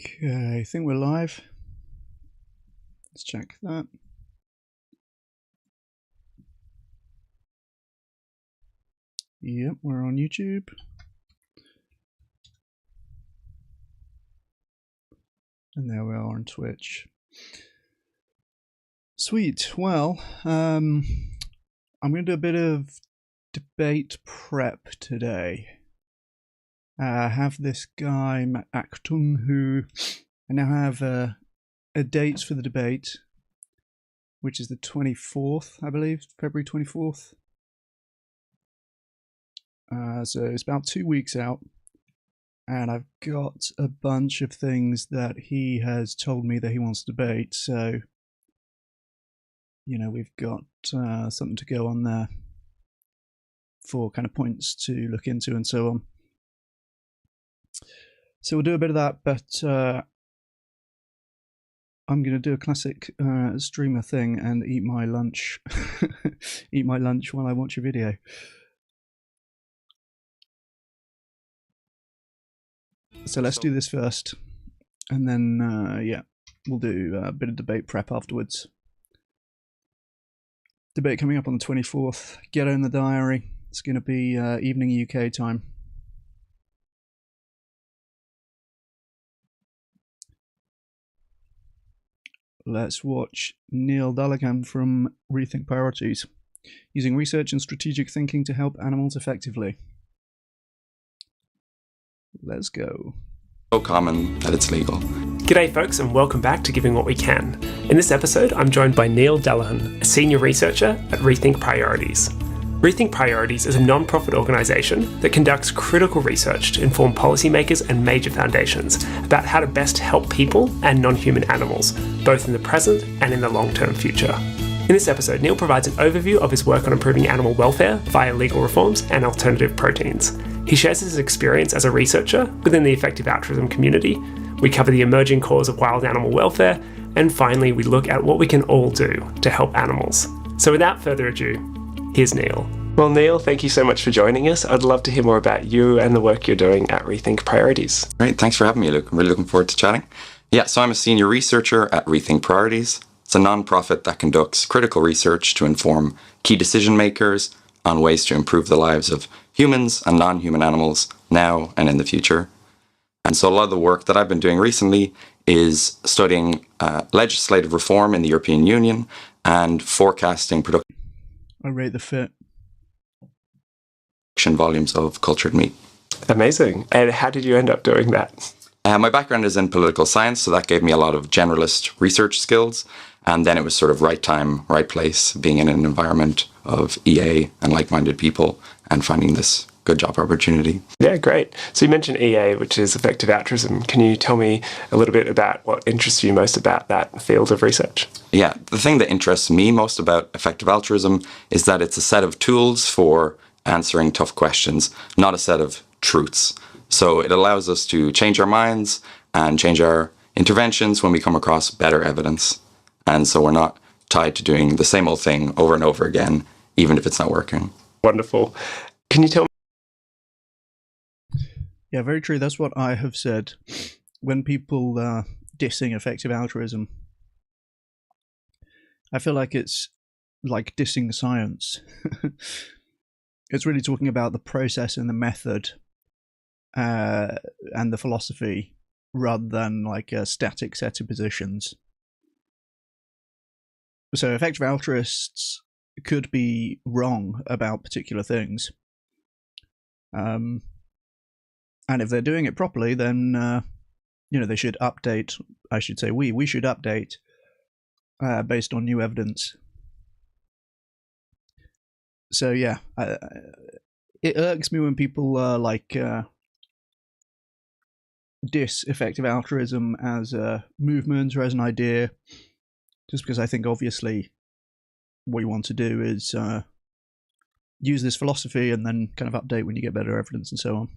Okay, I think we're live. Let's check that. Yep, we're on YouTube. And there we are on Twitch. Sweet. Well, I'm going to do a bit of debate prep today. I have this guy, Matt Acton, who I now have a date for the debate, which is the 24th, I believe, February 24th. So it's about 2 weeks out, and I've got a bunch of things that he has told me that he wants to debate, so, you know, we've got something to go on there for kind of points to look into and so on. So we'll do a bit of that, but I'm going to do a classic streamer thing and eat my lunch. Eat my lunch while I watch a video. So let's do this first, and then yeah, we'll do a bit of debate prep afterwards. Debate coming up on the 24th. Get in the diary. It's going to be evening UK time. Let's watch Neil Dallaghan from Rethink Priorities, using research and strategic thinking to help animals effectively. Let's go. So common that it's legal. G'day folks, and welcome back to Giving What We Can. In this episode, I'm joined by Neil Dallaghan, a senior researcher at Rethink Priorities. Rethink Priorities is a non-profit organisation that conducts critical research to inform policymakers and major foundations about how to best help people and non-human animals, both in the present and in the long-term future. In this episode, Neil provides an overview of his work on improving animal welfare via legal reforms and alternative proteins. He shares his experience as a researcher within the effective altruism community. We cover the emerging cause of wild animal welfare, and finally we look at what we can all do to help animals. So without further ado, here's Neil. Well, Neil, thank you so much for joining us. I'd love to hear more about you and the work you're doing at Rethink Priorities. Great, thanks for having me, Luke. I'm really looking forward to chatting. Yeah, so I'm a senior researcher at Rethink Priorities. It's a non-profit that conducts critical research to inform key decision makers on ways to improve the lives of humans and non-human animals now and in the future. And so a lot of the work that I've been doing recently is studying legislative reform in the European Union and forecasting production. I rate the fit. Volumes of cultured meat. Amazing. And how did you end up doing that? My background is in political science, so that gave me a lot of generalist research skills. And then it was sort of right time, right place, being in an environment of EA and like-minded people and finding this good job opportunity. Yeah, great. So you mentioned EA, which is effective altruism. Can you tell me a little bit about what interests you most about that field of research? Yeah, the thing that interests me most about effective altruism is that it's a set of tools for answering tough questions, not a set of truths. So it allows us to change our minds and change our interventions when we come across better evidence. And so we're not tied to doing the same old thing over and over again, even if it's not working. Wonderful. Can you tell me? Yeah, very true. That's what I have said. When people dissing effective altruism, I feel like it's like dissing science. It's really talking about the process and the method and the philosophy rather than like a static set of positions. So effective altruists could be wrong about particular things. And if they're doing it properly, then, you know, they should update, I should say we should update based on new evidence. So yeah, it irks me when people like diss effective altruism as a movement or as an idea, just because I think obviously what you want to do is use this philosophy and then kind of update when you get better evidence and so on.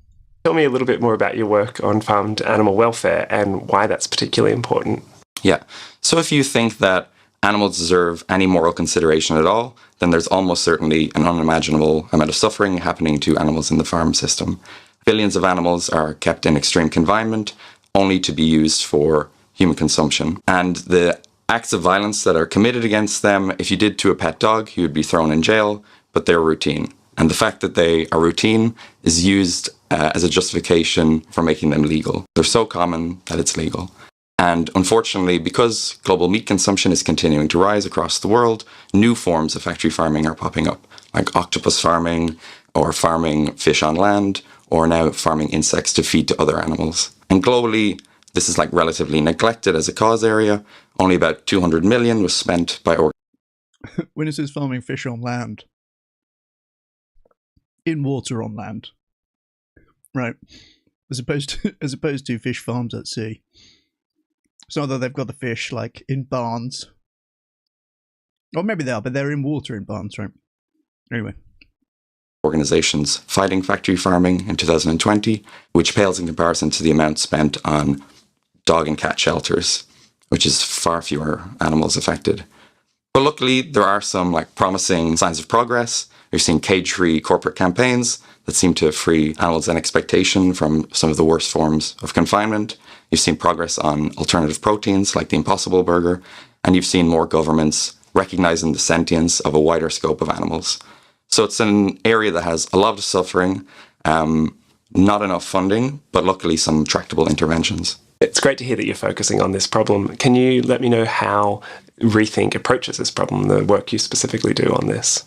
Tell me a little bit more about your work on farmed animal welfare and why that's particularly important. Yeah, so if you think that animals deserve any moral consideration at all, then there's almost certainly an unimaginable amount of suffering happening to animals in the farm system. Billions of animals are kept in extreme confinement, only to be used for human consumption. And the acts of violence that are committed against them, if you did to a pet dog, you would be thrown in jail, but they're routine. And the fact that they are routine is used as a justification for making them legal. They're so common that it's legal. And unfortunately, because global meat consumption is continuing to rise across the world, new forms of factory farming are popping up, like octopus farming, or farming fish on land, or now farming insects to feed to other animals. And globally, this is like relatively neglected as a cause area. Only about 200 million was spent by When it says farming fish on land, in water on land, right? As opposed to fish farms at sea. So although they've got the fish like in barns, or maybe they are, but they're in water in barns, right? Anyway. Organizations fighting factory farming in 2020, which pales in comparison to the amount spent on dog and cat shelters, which is far fewer animals affected. But luckily, there are some like promising signs of progress. We've seen cage-free corporate campaigns that seem to free animals in expectation from some of the worst forms of confinement. You've seen progress on alternative proteins like the Impossible Burger, and you've seen more governments recognizing the sentience of a wider scope of animals. So it's an area that has a lot of suffering, not enough funding, but luckily some tractable interventions. It's great to hear that you're focusing on this problem. Can you let me know how Rethink approaches this problem, the work you specifically do on this?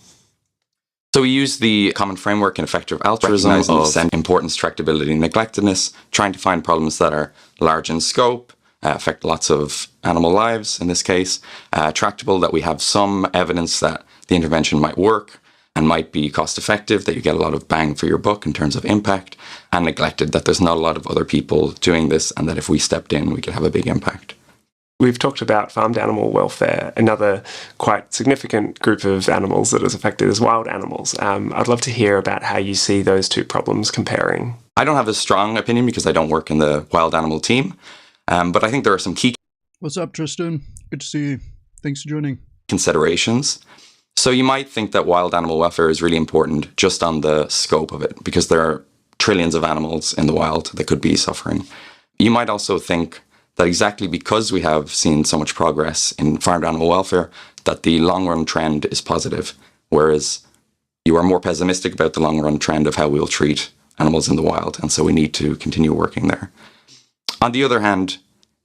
So we use the common framework in effective altruism of importance, tractability, and neglectedness, trying to find problems that are large in scope, affect lots of animal lives in this case, tractable, that we have some evidence that the intervention might work and might be cost effective, that you get a lot of bang for your buck in terms of impact, and neglected, that there's not a lot of other people doing this and that if we stepped in, we could have a big impact. We've talked about farmed animal welfare. Another quite significant group of animals that is affected is wild animals. I'd love to hear about how you see those two problems comparing. I don't have a strong opinion because I don't work in the wild animal team, but I think there are some key What's up, Tristan? Good to see you. Thanks for joining. considerations. So you might think that wild animal welfare is really important just on the scope of it, because there are trillions of animals in the wild that could be suffering. You might also think that exactly because we have seen so much progress in farmed animal welfare, that the long-run trend is positive, whereas you are more pessimistic about the long-run trend of how we'll treat animals in the wild, and so we need to continue working there. On the other hand,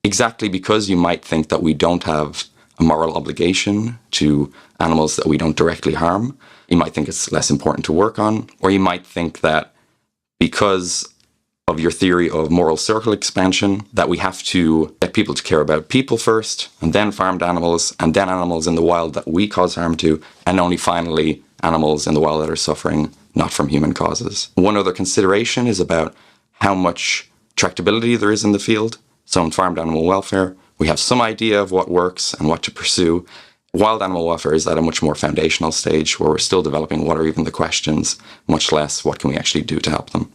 exactly because you might think that we don't have a moral obligation to animals that we don't directly harm, you might think it's less important to work on, or you might think that because of your theory of moral circle expansion, that we have to get people to care about people first, and then farmed animals, and then animals in the wild that we cause harm to, and only finally animals in the wild that are suffering not from human causes. One other consideration is about how much tractability there is in the field. So in farmed animal welfare, we have some idea of what works and what to pursue. Wild animal welfare is at a much more foundational stage where we're still developing what are even the questions, much less what can we actually do to help them.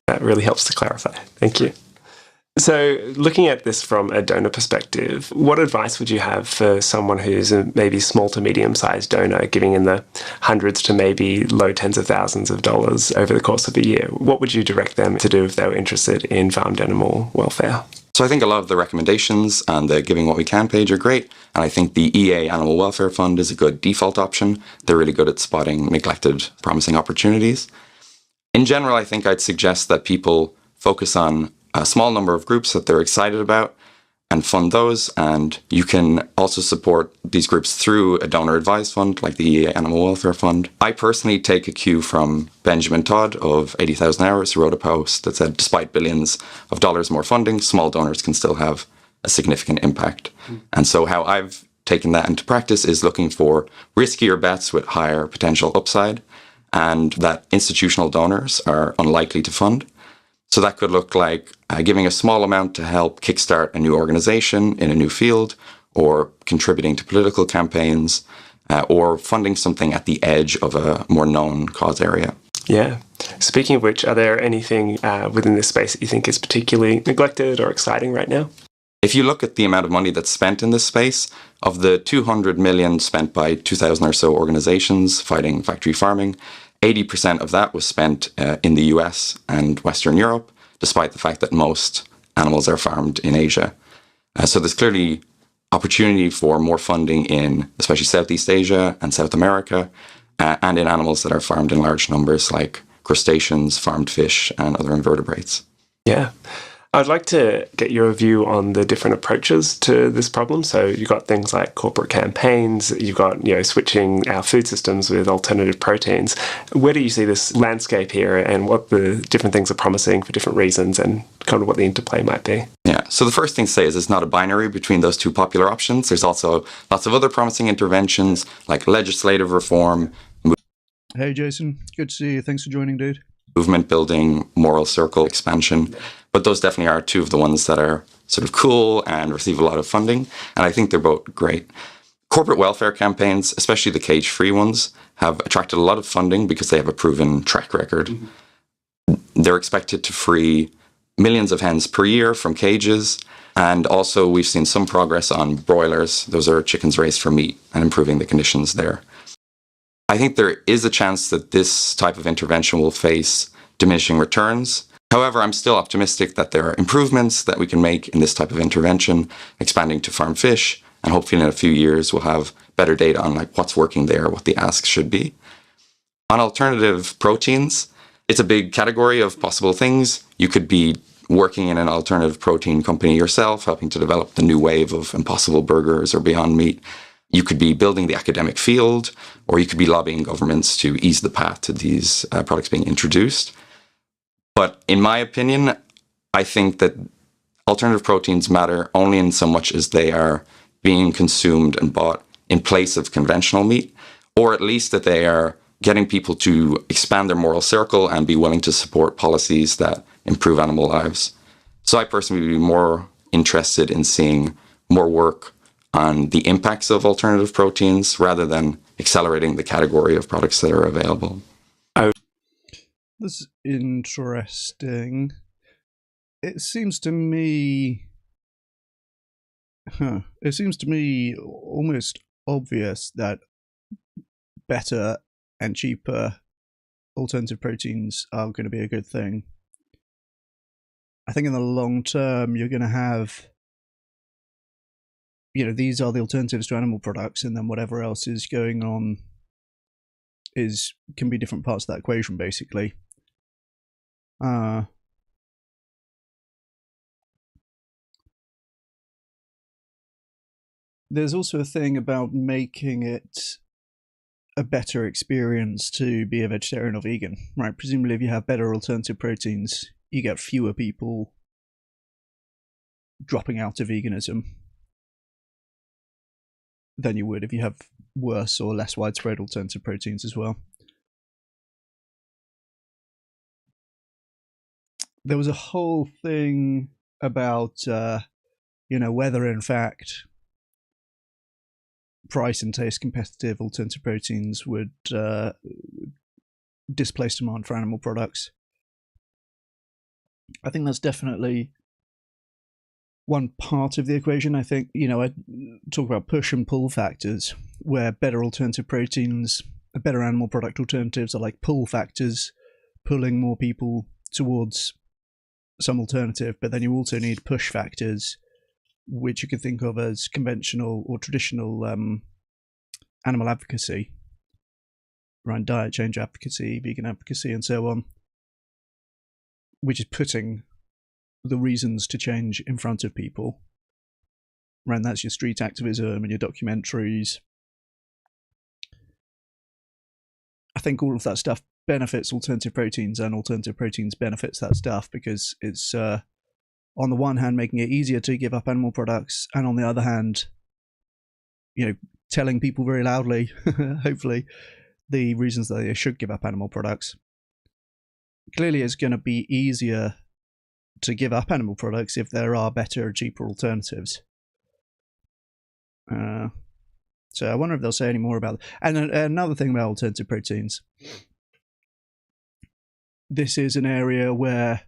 That really helps to clarify. Thank you. So looking at this from a donor perspective, what advice would you have for someone who's a maybe small to medium-sized donor giving in the hundreds to maybe low tens of thousands of dollars over the course of a year? What would you direct them to do if they were interested in farmed animal welfare? So I think a lot of the recommendations on the Giving What We Can page are great. And I think the EA Animal Welfare Fund is a good default option. They're really good at spotting neglected, promising opportunities. In general, I think I'd suggest that people focus on a small number of groups that they're excited about and fund those. And you can also support these groups through a donor advised fund like the EA Animal Welfare Fund. I personally take a cue from Benjamin Todd of 80,000 Hours, who wrote a post that said, despite billions of dollars more funding, small donors can still have a significant impact. And so how I've taken that into practice is looking for riskier bets with higher potential upside, and that institutional donors are unlikely to fund. So that could look like giving a small amount to help kickstart a new organization in a new field, or contributing to political campaigns, or funding something at the edge of a more known cause area. Yeah. Speaking of which, are there anything within this space that you think is particularly neglected or exciting right now? If you look at the amount of money that's spent in this space, of the 200 million spent by 2,000 or so organizations fighting factory farming, 80% of that was spent in the US and Western Europe, despite the fact that most animals are farmed in Asia. So there's clearly opportunity for more funding in especially Southeast Asia and South America, and in animals that are farmed in large numbers like crustaceans, farmed fish, and other invertebrates. Yeah. I'd like to get your view on the different approaches to this problem. So you've got things like corporate campaigns, you've got, switching our food systems with alternative proteins. Where do you see this landscape here, and what the different things are promising for different reasons, and kind of what the interplay might be? Yeah, so the first thing to say is it's not a binary between those two popular options. There's also lots of other promising interventions like legislative reform. Hey, Jason. Good to see you. Thanks for joining, dude. Movement building, moral circle expansion. But those definitely are two of the ones that are sort of cool and receive a lot of funding. And I think they're both great. Corporate welfare campaigns, especially the cage-free ones, have attracted a lot of funding because they have a proven track record. Mm-hmm. They're expected to free millions of hens per year from cages. And also we've seen some progress on broilers. Those are chickens raised for meat, and improving the conditions there. I think there is a chance that this type of intervention will face diminishing returns. However, I'm still optimistic that there are improvements that we can make in this type of intervention, expanding to farm fish, and hopefully in a few years we'll have better data on what's working there, what the asks should be. On alternative proteins, it's a big category of possible things. You could be working in an alternative protein company yourself, helping to develop the new wave of Impossible Burgers or Beyond Meat. You could be building the academic field, or you could be lobbying governments to ease the path to these products being introduced. But in my opinion, I think that alternative proteins matter only in so much as they are being consumed and bought in place of conventional meat, or at least that they are getting people to expand their moral circle and be willing to support policies that improve animal lives. So I personally would be more interested in seeing more work on the impacts of alternative proteins rather than accelerating the category of products that are available. That's interesting. It seems to me almost obvious that better and cheaper alternative proteins are going to be a good thing. I think in the long term, you're going to have, these are the alternatives to animal products, and then whatever else is going on can be different parts of that equation, basically. There's also a thing about making it a better experience to be a vegetarian or vegan, right? Presumably if you have better alternative proteins, you get fewer people dropping out of veganism than you would if you have worse or less widespread alternative proteins as well. There was a whole thing about, whether in fact price and taste competitive alternative proteins would displace demand for animal products. I think that's definitely one part of the equation. I think, I talk about push and pull factors, where better alternative proteins, better animal product alternatives are like pull factors, pulling more people towards some alternative, but then you also need push factors, which you could think of as conventional or traditional animal advocacy, around diet change advocacy, vegan advocacy, and so on, which is putting the reasons to change in front of people. Right, that's your street activism and your documentaries. I think all of that stuff benefits alternative proteins, and alternative proteins benefits that stuff because it's on the one hand making it easier to give up animal products, and on the other hand, telling people very loudly, hopefully, the reasons that they should give up animal products. Clearly it's going to be easier to give up animal products if there are better, cheaper alternatives. So I wonder if they'll say any more about that. And another thing about alternative proteins. This is an area where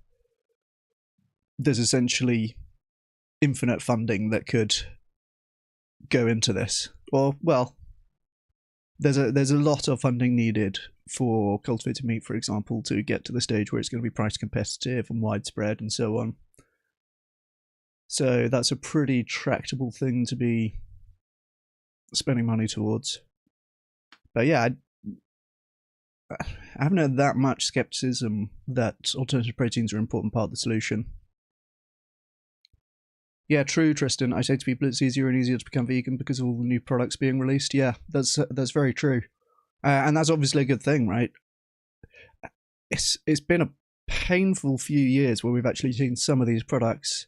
there's essentially infinite funding that could go into this. Or, well, there's a lot of funding needed for cultivated meat, for example, to get to the stage where it's going to be price competitive and widespread and so on. So that's a pretty tractable thing to be spending money towards. But yeah, I haven't had that much skepticism that alternative proteins are an important part of the solution. Yeah, true, Tristan. I say to people it's easier and easier to become vegan because of all the new products being released. Yeah, that's very true. And that's obviously a good thing, right? It's been a painful few years where we've actually seen some of these products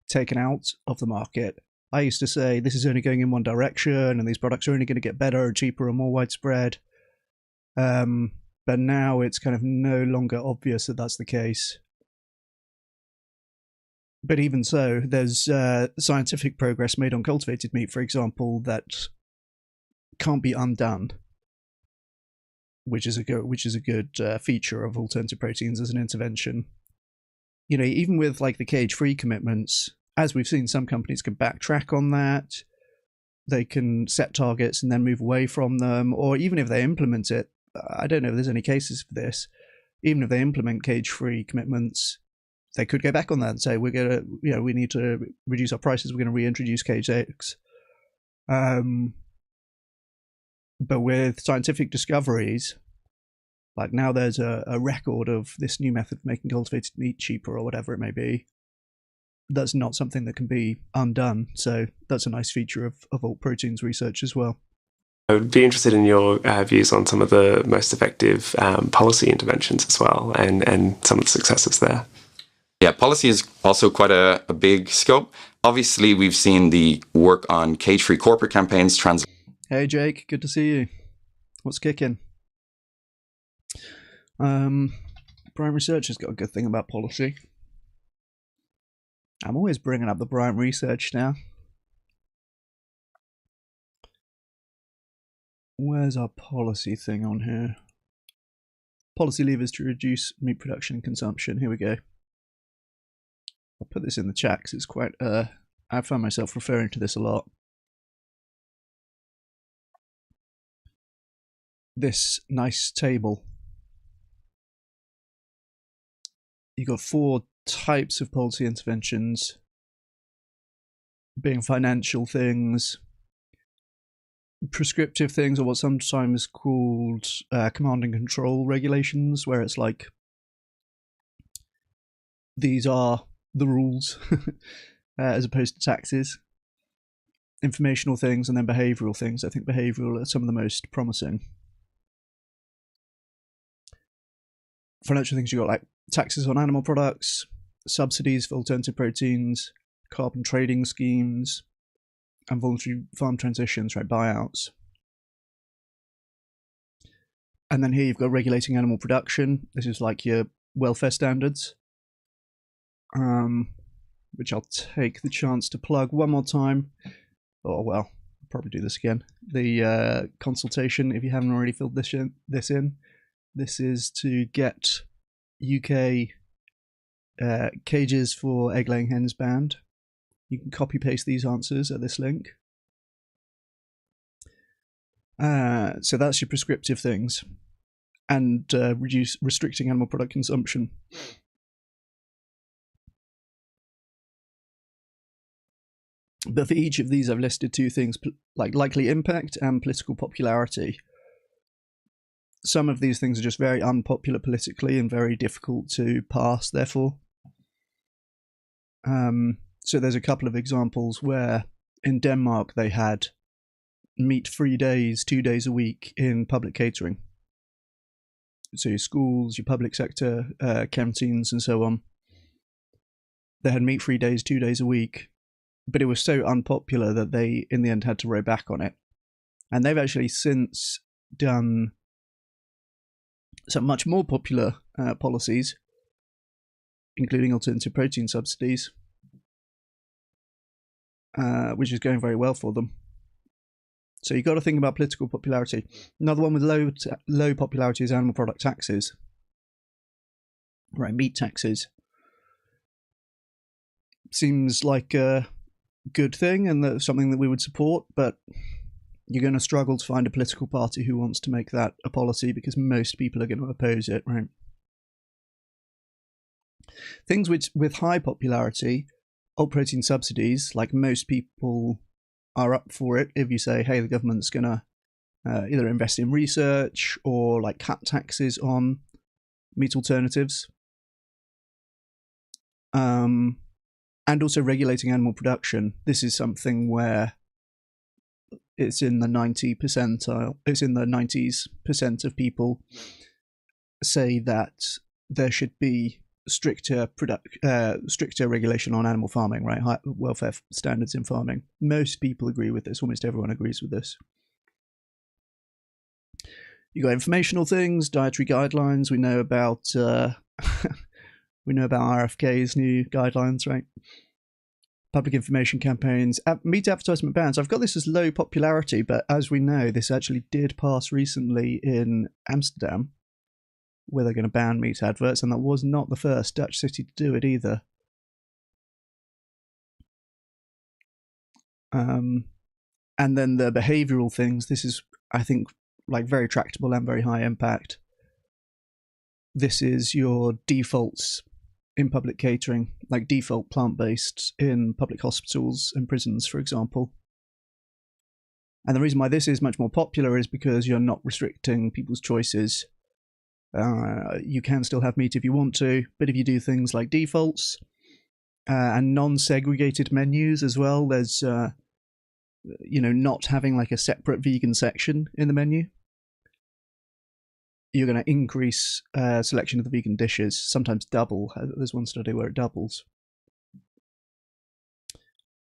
taken out of the market. I used to say this is only going in one direction and these products are only going to get better and cheaper and more widespread. But now it's kind of no longer obvious that that's the case. But even so, there's scientific progress made on cultivated meat, for example, that can't be undone, which is a good feature of alternative proteins as an intervention. You know, even with like the cage-free commitments, as we've seen, some companies can backtrack on that. They can set targets and then move away from them, or even if they implement it, I don't know if there's any cases for this. Even if they implement cage-free commitments, they could go back on that and say, we need to reduce our prices, we're going to reintroduce caged eggs. But with scientific discoveries, like now there's a record of this new method of making cultivated meat cheaper or whatever it may be. That's not something that can be undone. So that's a nice feature of alt proteins research as well. I would be interested in your views on some of the most effective policy interventions as well, and some of the successes there. Yeah, policy is also quite a big scope. Obviously, we've seen the work on cage-free corporate campaigns. Hey, Jake, good to see you. What's kicking? Prime Research has got a good thing about policy. I'm always bringing up the Bryant Research now. Where's our policy thing on here? Policy levers to reduce meat production and consumption. Here we go. I'll put this in the chat because it's quite, I find myself referring to this a lot. This nice table. You've got 4 types of policy interventions, being financial things, prescriptive things, or what's sometimes called command and control regulations, where it's like, these are the rules, as opposed to taxes. Informational things, and then behavioural things. I think behavioural are some of the most promising. Financial things, you've got like taxes on animal products, subsidies for alternative proteins, carbon trading schemes, and voluntary farm transitions, right, buyouts. And then here you've got regulating animal production. This is like your welfare standards, which I'll take the chance to plug one more time. Oh well, I'll probably do this again. The consultation, if you haven't already filled this in, this is to get UK cages for egg-laying hens banned. You can copy-paste these answers at this link. So that's your prescriptive things. And restricting animal product consumption. But for each of these, I've listed 2 things, like likely impact and political popularity. Some of these things are just very unpopular politically and very difficult to pass, therefore. So there's a couple of examples where in Denmark they had meat-free days, 2 days a week in public catering. So your schools, your public sector, canteens and so on. They had meat-free days 2 days a week, but it was so unpopular that they in the end had to row back on it. And they've actually since done some much more popular policies, including alternative protein subsidies, which is going very well for them. So you've got to think about political popularity. Another one with low popularity is animal product taxes. Right, meat taxes. Seems like a good thing and that's something that we would support, but you're going to struggle to find a political party who wants to make that a policy because most people are going to oppose it, right? Things with high popularity alt protein subsidies, like most people are up for it if you say, hey, the government's going to either invest in research or like cut taxes on meat alternatives. And also regulating animal production. This is something where it's in the 90 percentile. It's in the 90% of people say that there should be stricter regulation on animal farming, right? High welfare standards in farming. Most people agree with this. Almost everyone agrees with this. You got informational things, dietary guidelines. We know about RFK's new guidelines, right? Public information campaigns, meat advertisement bans. I've got this as low popularity, but as we know, this actually did pass recently in Amsterdam, where they're going to ban meat adverts, and that was not the first Dutch city to do it either. And then the behavioural things. This is, I think, like very tractable and very high impact. This is your defaults in public catering, like default plant-based in public hospitals and prisons, for example. And the reason why this is much more popular is because you're not restricting people's choices. You can still have meat if you want to, but if you do things like defaults and non-segregated menus as well, there's not having like a separate vegan section in the menu, you're going to increase selection of the vegan dishes, sometimes double. There's one study where it doubles.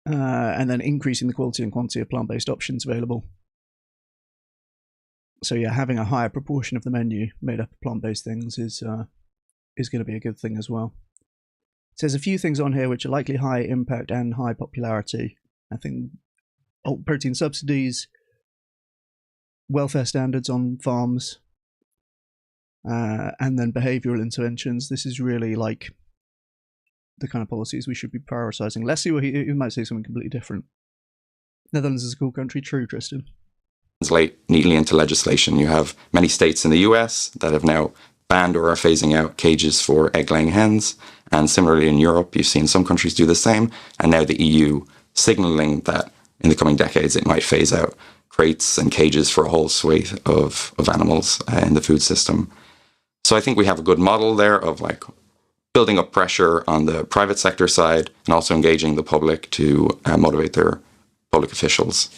And then increasing the quality and quantity of plant-based options available. So yeah, having a higher proportion of the menu made up of plant-based things is going to be a good thing as well. So there's a few things on here which are likely high impact and high popularity. I think alt protein subsidies, welfare standards on farms, and then behavioural interventions. This is really like the kind of policies we should be prioritising. Let's see what he might say something completely different. Netherlands is a cool country. True, Tristan. Translate neatly into legislation. You have many states in the US that have now banned or are phasing out cages for egg-laying hens. And similarly in Europe, you've seen some countries do the same. And now the EU signalling that in the coming decades it might phase out crates and cages for a whole swathe of animals in the food system. So I think we have a good model there of like building up pressure on the private sector side and also engaging the public to motivate their public officials.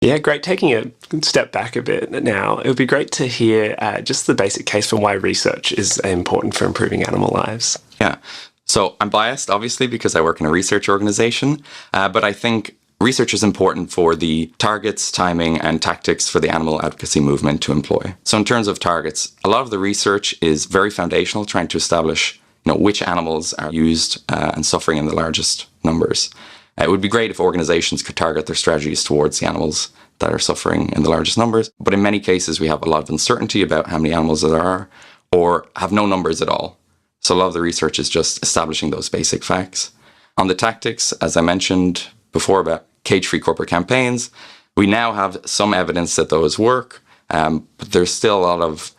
Yeah, great. Taking a step back a bit now, it would be great to hear just the basic case for why research is important for improving animal lives. Yeah. So I'm biased, obviously, because I work in a research organization, but I think research is important for the targets, timing, and tactics for the animal advocacy movement to employ. So in terms of targets, a lot of the research is very foundational, trying to establish which animals are used and suffering in the largest numbers. It would be great if organizations could target their strategies towards the animals that are suffering in the largest numbers. But in many cases, we have a lot of uncertainty about how many animals there are or have no numbers at all. So a lot of the research is just establishing those basic facts. On the tactics, as I mentioned before about cage-free corporate campaigns, we now have some evidence that those work, but there's still a lot of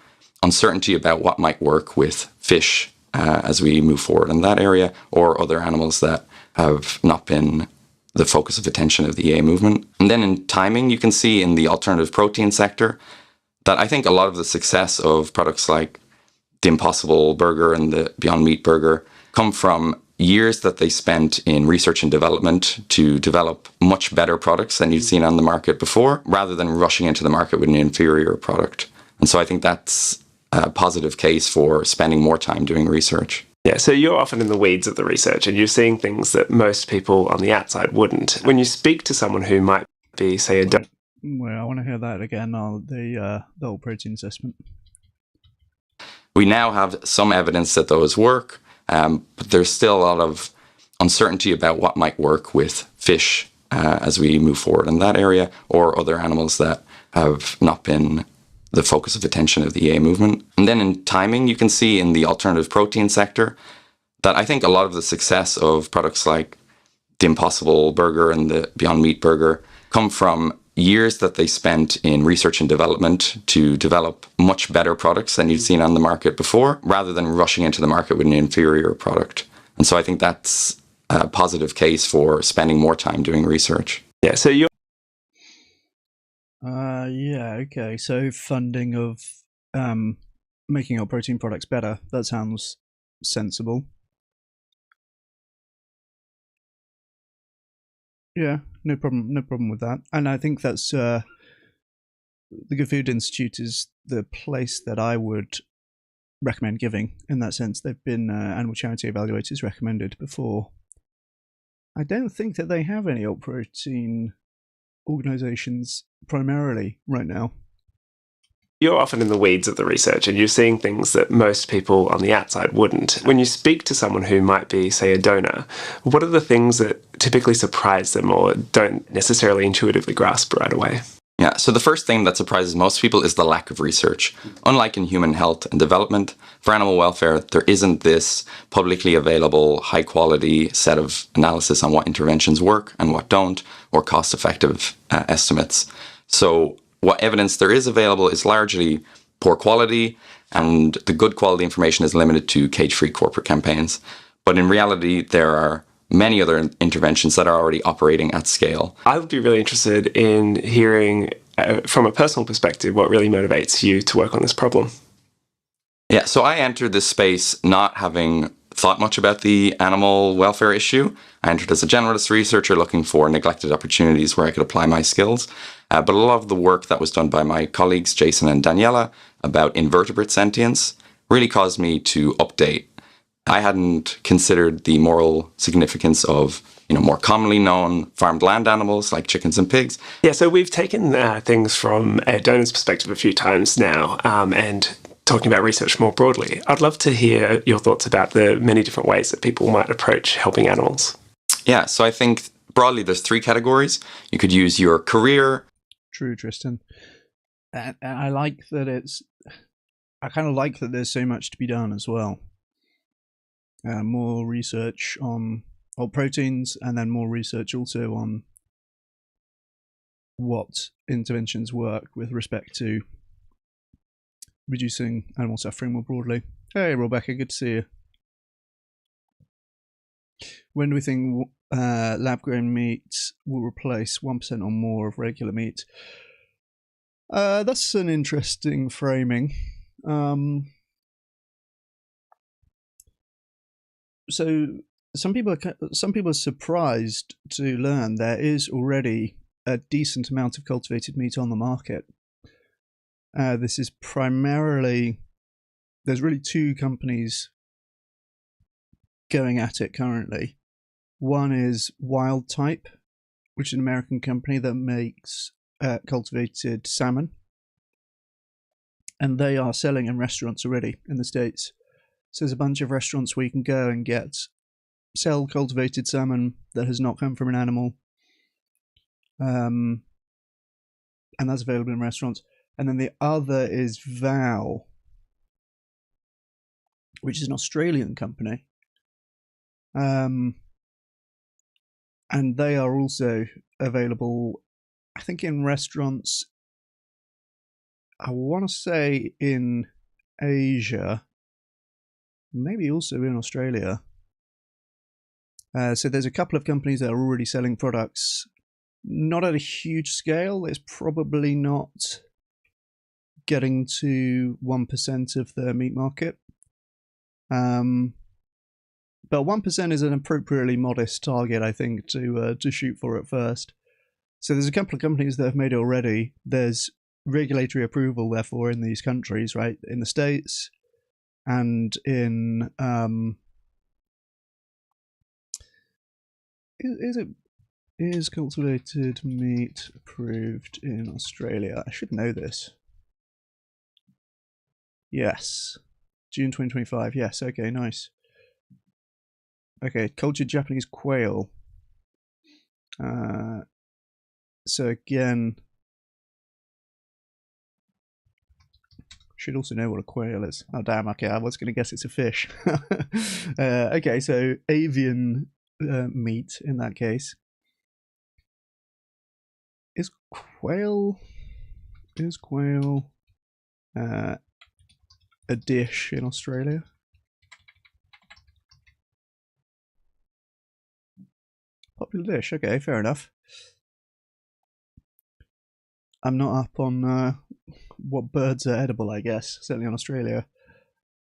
uncertainty about what might work with fish as we move forward in that area, or other animals that have not been the focus of attention of the EA movement. And then in timing, you can see in the alternative protein sector that I think a lot of the success of products like the Impossible Burger and the Beyond Meat Burger come from years that they spent in research and development to develop much better products than you'd seen on the market before, rather than rushing into the market with an inferior product. And so I think that's a positive case for spending more time doing research. Yeah, so you're often in the weeds of the research and you're seeing things that most people on the outside wouldn't. When you speak to someone who might be, say, a... Well, I want to hear that again, the whole protein assessment. We now have some evidence that those work, but there's still a lot of uncertainty about what might work with fish as we move forward in that area, or other animals that have not been the focus of attention of the EA movement. And then in timing, you can see in the alternative protein sector that I think a lot of the success of products like the Impossible Burger and the Beyond Meat Burger come from years that they spent in research and development to develop much better products than you'd seen on the market before, rather than rushing into the market with an inferior product. And so I think that's a positive case for spending more time doing research. Yeah, so you're yeah, okay. So funding of making our protein products better, that sounds sensible. Yeah, no problem with that. And I think that's the Good Food Institute is the place that I would recommend giving in that sense. They've been animal charity evaluators recommended before. I don't think that they have any alt protein organizations primarily right now. You're often in the weeds of the research and you're seeing things that most people on the outside wouldn't. When you speak to someone who might be, say, a donor, what are the things that typically surprise them or don't necessarily intuitively grasp right away? Yeah, so the first thing that surprises most people is the lack of research. Unlike in human health and development, for animal welfare, there isn't this publicly available, high-quality set of analysis on what interventions work and what don't, or cost-effective estimates. So what evidence there is available is largely poor quality, and the good quality information is limited to cage-free corporate campaigns. But in reality, there are many other interventions that are already operating at scale. I would be really interested in hearing, from a personal perspective, what really motivates you to work on this problem. Yeah, so I entered this space not having thought much about the animal welfare issue. I entered as a generalist researcher looking for neglected opportunities where I could apply my skills. But a lot of the work that was done by my colleagues, Jason and Daniela, about invertebrate sentience really caused me to update. I hadn't considered the moral significance of, more commonly known farmed land animals like chickens and pigs. Yeah, so we've taken things from a donor's perspective a few times now, and talking about research more broadly. I'd love to hear your thoughts about the many different ways that people might approach helping animals. Yeah, so I think broadly there's 3 categories. You could use your career. True, Tristan. And I like that I kind of like that there's so much to be done as well. More research on alt proteins, and then more research also on what interventions work with respect to reducing animal suffering more broadly. Hey, Rebecca, good to see you. When do we think lab-grown meat will replace 1% or more of regular meat? That's an interesting framing. So some people are surprised to learn there is already a decent amount of cultivated meat on the market. This is primarily, there's really 2 companies going at it currently. One is Wild Type, which is an American company that makes cultivated salmon, and they are selling in restaurants already in the States. So there's a bunch of restaurants where you can go and sell cultivated salmon that has not come from an animal. And that's available in restaurants. And then the other is Vow, which is an Australian company. And they are also available, I think, in restaurants, I want to say in Asia, maybe also in Australia. So there's a couple of companies that are already selling products, not at a huge scale. It's probably not getting to 1% of the meat market. But 1% is an appropriately modest target, I think, to shoot for at first. So there's a couple of companies that have made it already. There's regulatory approval, therefore, in these countries, right? In the States and in is cultivated meat approved in Australia? I should know this. Yes, June 2025. Yes, okay, nice. Okay, cultured Japanese quail. So again, should also know what a quail is. Oh damn, okay, I was going to guess it's a fish. Okay, so avian meat in that case. Is quail a dish in Australia? Popular dish. Okay, fair enough. I'm not up on what birds are edible, I guess. Certainly on Australia.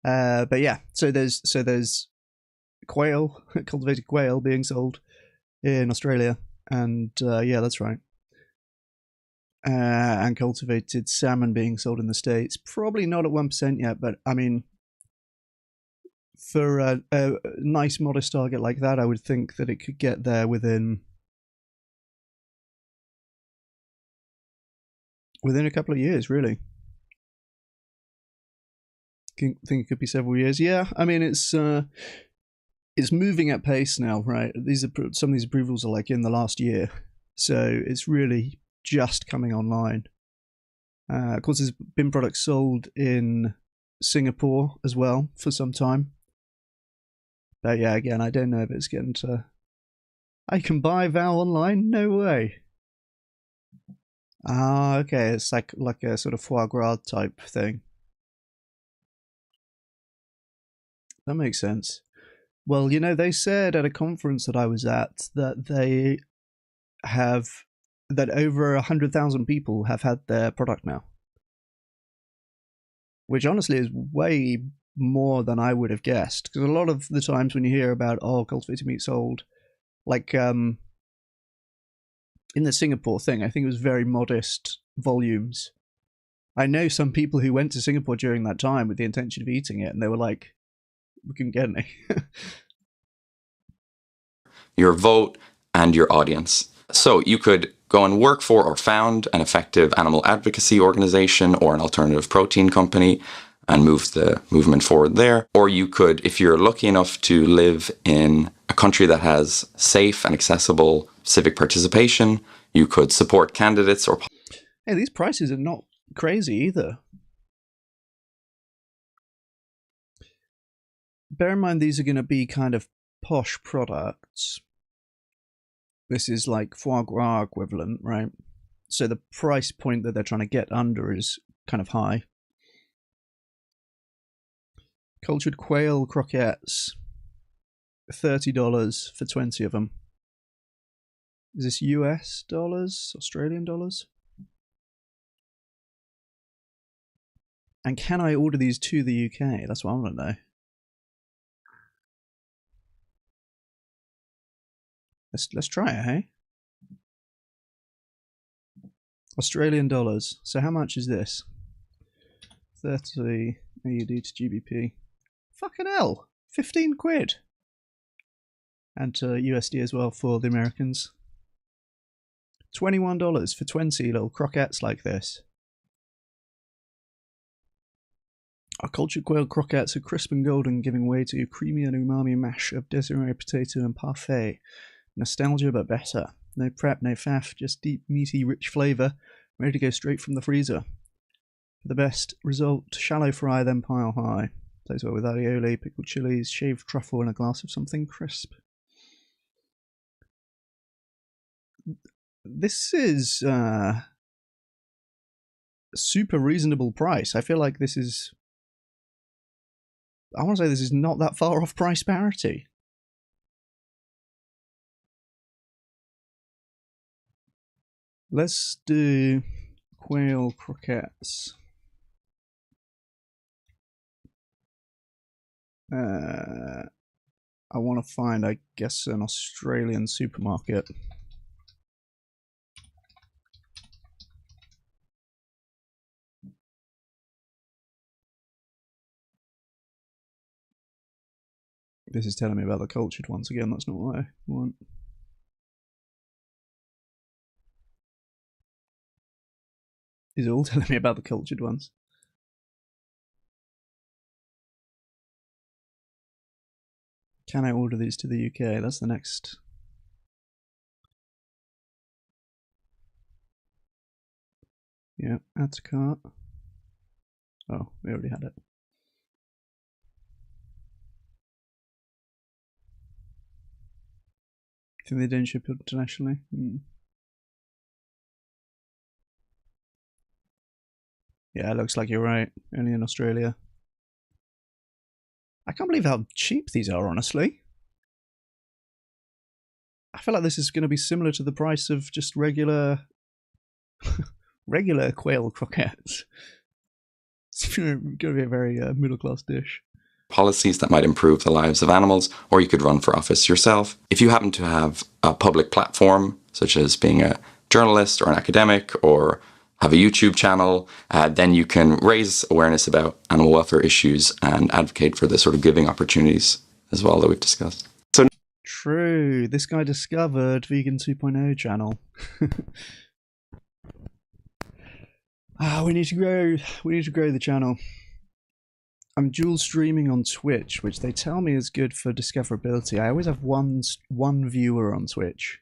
But yeah, so there's quail, cultivated quail being sold in Australia, and yeah, that's right. And cultivated salmon being sold in the States. Probably not at 1% yet, but I mean, for a nice modest target like that, I would think that it could get there within a couple of years, really. Think it could be several years. Yeah, I mean, it's moving at pace now, right? Some of these approvals are like in the last year, so it's really just coming online. Of course, there's been products sold in Singapore as well for some time. But yeah, again, I don't know if it's getting to... I can buy Val online? No way. Ah, okay, it's like a sort of foie gras type thing. That makes sense. Well, you know, they said at a conference that I was at that that over 100,000 people have had their product now. Which honestly is way more than I would have guessed. Because a lot of the times when you hear about, cultivated meat sold, like in the Singapore thing, I think it was very modest volumes. I know some people who went to Singapore during that time with the intention of eating it, and they were like, we couldn't get any. Your vote and your audience. So you could go and work for or found an effective animal advocacy organization or an alternative protein company and move the movement forward there. Or you could, if you're lucky enough to live in a country that has safe and accessible civic participation, you could support candidates or... Hey, these prices are not crazy either. Bear in mind, these are going to be kind of posh products. This is like foie gras equivalent, right? So the price point that they're trying to get under is kind of high. Cultured quail croquettes, $30 for 20 of them. Is this US dollars? Australian dollars? And can I order these to the UK? That's what I want to know. Let's try it, hey? Australian dollars. So how much is this? 30 AUD to GBP. Fucking hell! 15 quid! And to USD as well for the Americans. $21 for 20 little croquettes like this. Our cultured quail croquettes are crisp and golden, giving way to a creamy and umami mash of desiree potato and parfait. Nostalgia, but better. No prep, no faff, just deep, meaty, rich flavour, ready to go straight from the freezer. For the best result, shallow fry, then pile high. Plays well with aioli, pickled chilies, shaved truffle, and a glass of something crisp. This is a super reasonable price. I feel like this is... I want to say this is not that far off price parity. Let's do quail croquettes. I want to find, I guess, an Australian supermarket. This is telling me about the cultured ones again. That's not what I want. These are all telling me about the cultured ones. Can I order these to the UK? That's the next. Yeah, add to cart. Oh, we already had it. Think they don't ship internationally? Yeah, it looks like you're right. Only in Australia. I can't believe how cheap these are, honestly. I feel like this is going to be similar to the price of just regular quail croquettes. It's going to be a very middle-class dish. Policies that might improve the lives of animals, or you could run for office yourself. If you happen to have a public platform, such as being a journalist or an academic, or have a YouTube channel, then you can raise awareness about animal welfare issues and advocate for the sort of giving opportunities as well that we've discussed. True. This guy discovered Vegan 2.0 channel. We need to grow the channel. I'm dual streaming on Twitch, which they tell me is good for discoverability. I always have one viewer on Twitch.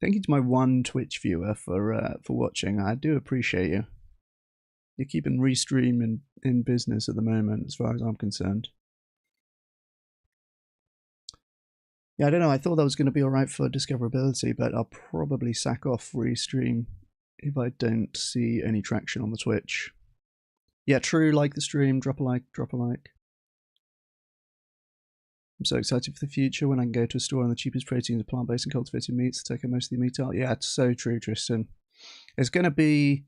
Thank you to my one Twitch viewer for watching. I do appreciate you. You're keeping Restream in business at the moment, as far as I'm concerned. Yeah, I don't know. I thought that was going to be alright for discoverability, but I'll probably sack off Restream if I don't see any traction on the Twitch. Yeah, true. Like the stream. Drop a like. Drop a like. I'm so excited for the future when I can go to a store on the cheapest proteins, plant-based and cultivated meats to take out most of the meat out. Yeah, it's so true, Tristan. It's going to be,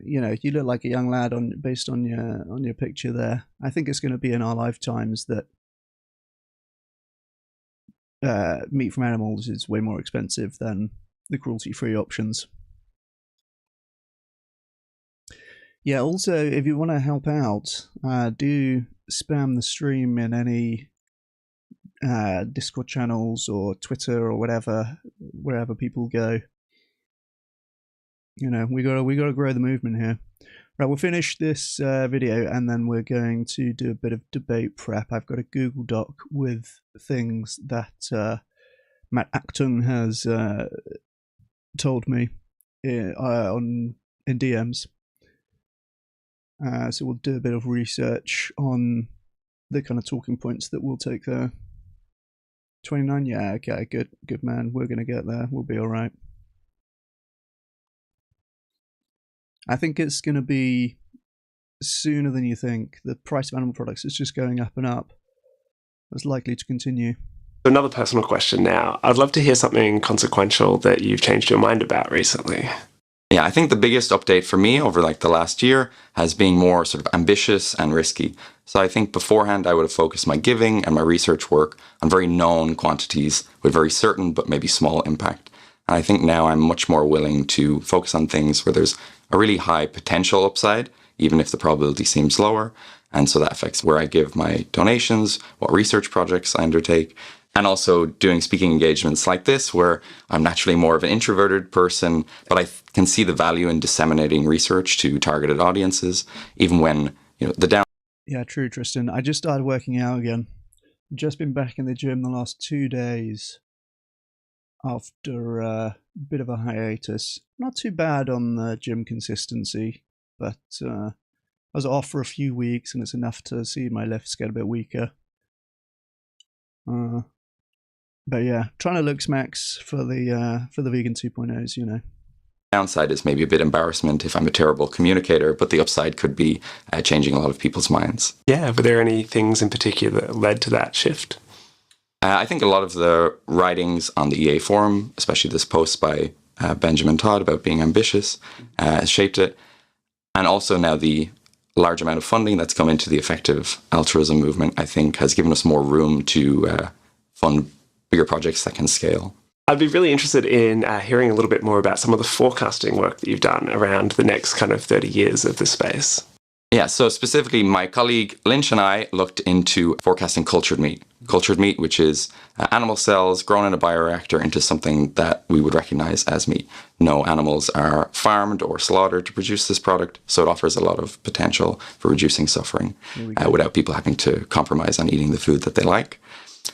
you know, you look like a young lad based on your picture there. I think it's going to be in our lifetimes that meat from animals is way more expensive than the cruelty-free options. Yeah, also, if you want to help out, do spam the stream in any Discord channels or Twitter or whatever, wherever people go. You know, we gotta grow the movement here. Right, we'll finish this video and then we're going to do a bit of debate prep. I've got a Google Doc with things that Matt Acton has told me in DMs. So we'll do a bit of research on the kind of talking points that we'll take there. 29, yeah, okay, good man. We're gonna get there. We'll be all right. I think it's gonna be sooner than you think. The price of animal products is just going up and up. It's likely to continue. Another personal question now. I'd love to hear something consequential that you've changed your mind about recently. Yeah, I think the biggest update for me over like the last year has been more sort of ambitious and risky. So I think beforehand I would have focused my giving and my research work on very known quantities with very certain but maybe small impact. And I think now I'm much more willing to focus on things where there's a really high potential upside, even if the probability seems lower. And so that affects where I give my donations, what research projects I undertake, and also doing speaking engagements like this, where I'm naturally more of an introverted person, but I can see the value in disseminating research to targeted audiences, even when, you know, the down. Yeah, true, Tristan. I just started working out again. Just been back in the gym the last 2 days after a bit of a hiatus. Not too bad on the gym consistency, but I was off for a few weeks, and it's enough to see my lifts get a bit weaker. But yeah, trying to look smacks for the vegan 2.0s, you know. Downside is maybe a bit embarrassment if I'm a terrible communicator, but the upside could be changing a lot of people's minds. Yeah, were there any things in particular that led to that shift? I think a lot of the writings on the EA forum, especially this post by Benjamin Todd about being ambitious, has shaped it. And also now the large amount of funding that's come into the effective altruism movement, I think, has given us more room to fund bigger projects that can scale. I'd be really interested in hearing a little bit more about some of the forecasting work that you've done around the next kind of 30 years of the space. Yeah, so specifically my colleague Lynch and I looked into forecasting cultured meat. Cultured meat, which is animal cells grown in a bioreactor into something that we would recognize as meat. No animals are farmed or slaughtered to produce this product, so it offers a lot of potential for reducing suffering without people having to compromise on eating the food that they like.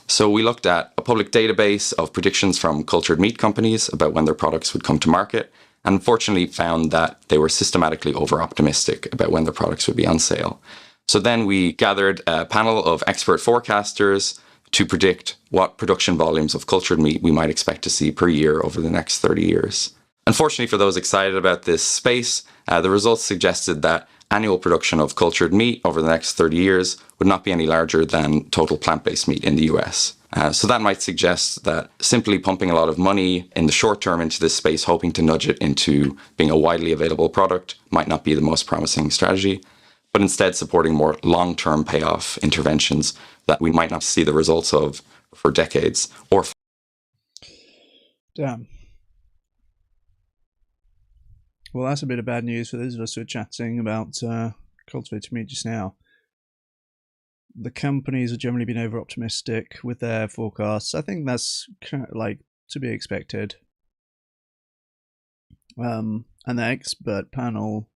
So we looked at a public database of predictions from cultured meat companies about when their products would come to market, and unfortunately found that they were systematically over-optimistic about when their products would be on sale. So then we gathered a panel of expert forecasters to predict what production volumes of cultured meat we might expect to see per year over the next 30 years. Unfortunately for those excited about this space, the results suggested that annual production of cultured meat over the next 30 years would not be any larger than total plant-based meat in the US. So that might suggest that simply pumping a lot of money in the short term into this space, hoping to nudge it into being a widely available product, might not be the most promising strategy, but instead supporting more long-term payoff interventions that we might not see the results of for decades. Or damn. Well, that's a bit of bad news for those of us who are chatting about cultivated meat just now. The companies have generally been over-optimistic with their forecasts. I think that's kind of like to be expected. And the expert panel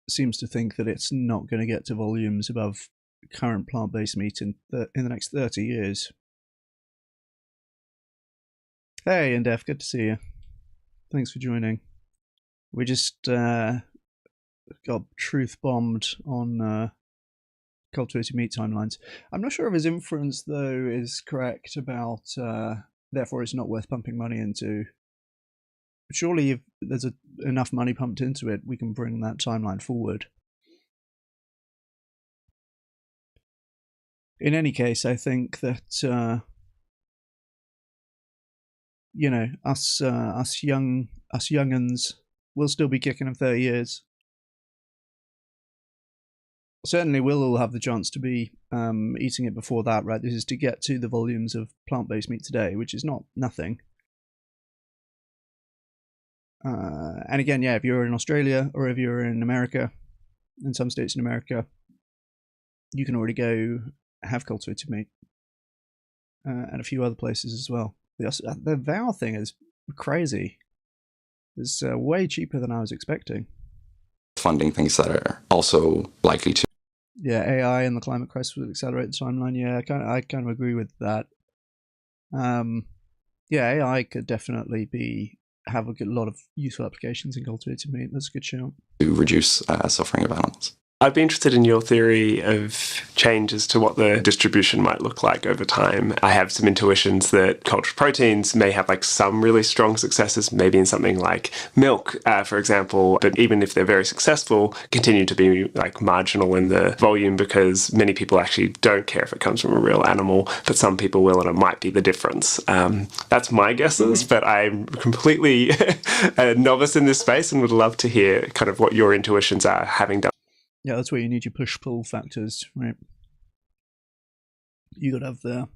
seems to think that it's not going to get to volumes above current plant-based meat in the next 30 years. Hey, Indef, good to see you. Thanks for joining. We just got truth bombed on cultivated meat timelines. I'm not sure if his inference, though, is correct about therefore it's not worth pumping money into. Surely if there's enough money pumped into it, we can bring that timeline forward. In any case, I think that us young'uns will still be kicking in 30 years. Certainly we'll all have the chance to be eating it before that, right? This is to get to the volumes of plant-based meat today, which is not nothing. And again, yeah, if you're in Australia or if you're in America, in some states in America, you can already go have cultivated meat. And a few other places as well. The Vow thing is crazy. It's way cheaper than I was expecting. funding things that are also likely to. Yeah, AI and the climate crisis will accelerate the timeline. Yeah, I kind of agree with that. Yeah, AI could definitely have a lot of useful applications in cultivated meat. That's a good shout. To reduce suffering of animals. I'd be interested in your theory of changes to what the distribution might look like over time. I have some intuitions that cultured proteins may have like some really strong successes, maybe in something like milk, for example, but even if they're very successful, continue to be like marginal in the volume because many people actually don't care if it comes from a real animal, but some people will, and it might be the difference. That's my guesses, but I'm completely a novice in this space and would love to hear kind of what your intuitions are, having done. Yeah, that's where you need your push-pull factors, right? You got to have the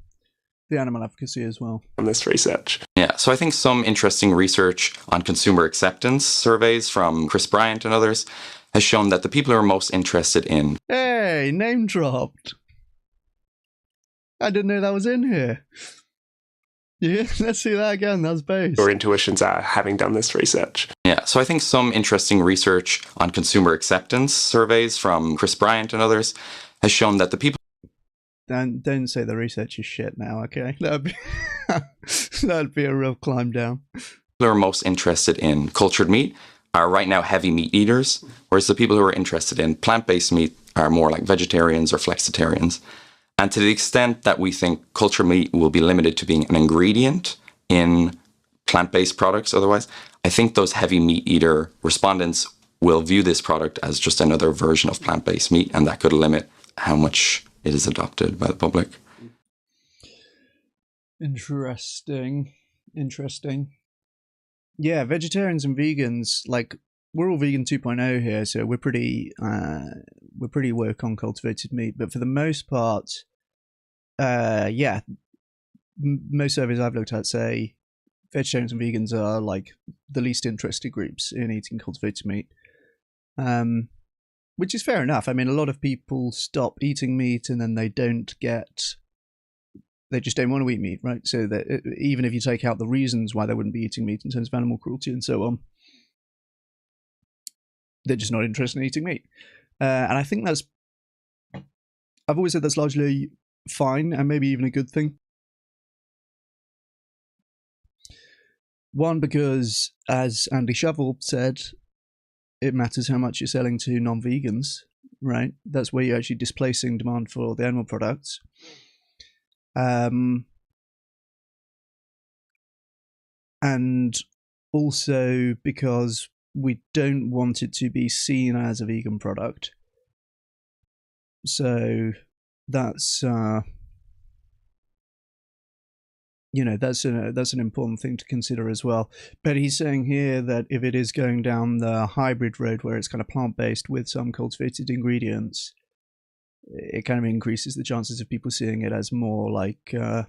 animal advocacy as well. On this research. Yeah, so I think some interesting research on consumer acceptance surveys from Chris Bryant and others has shown that the people who are most interested in... Hey, name dropped. I didn't know that was in here. Yeah, let's see that again. That's based. Your intuitions are, having done this research. Yeah, so I think some interesting research on consumer acceptance surveys from Chris Bryant and others has shown that the people... Don't say the research is shit now, okay? That'd be a real climb down. People who are most interested in cultured meat are right now heavy meat eaters, whereas the people who are interested in plant-based meat are more like vegetarians or flexitarians. And to the extent that we think cultured meat will be limited to being an ingredient in plant-based products otherwise, I think those heavy meat eater respondents will view this product as just another version of plant-based meat, and that could limit how much it is adopted by the public. Interesting. Yeah, vegetarians and vegans, like, we're all vegan 2.0 here, so we're pretty woke on cultivated meat. But for the most part, yeah, most surveys I've looked at say vegetarians and vegans are like the least interested groups in eating cultivated meat, which is fair enough. I mean, a lot of people stop eating meat and then they just don't want to eat meat, right? So that even if you take out the reasons why they wouldn't be eating meat in terms of animal cruelty and so on, they're just not interested in eating meat. And I think I've always said that's largely fine and maybe even a good thing. One, because as Andy Shovel said, it matters how much you're selling to non-vegans, right? That's where you're actually displacing demand for the animal products. And also because we don't want it to be seen as a vegan product. So that's that's an important thing to consider as well. But he's saying here that if it is going down the hybrid road where it's kind of plant-based with some cultivated ingredients, it kind of increases the chances of people seeing it as more like an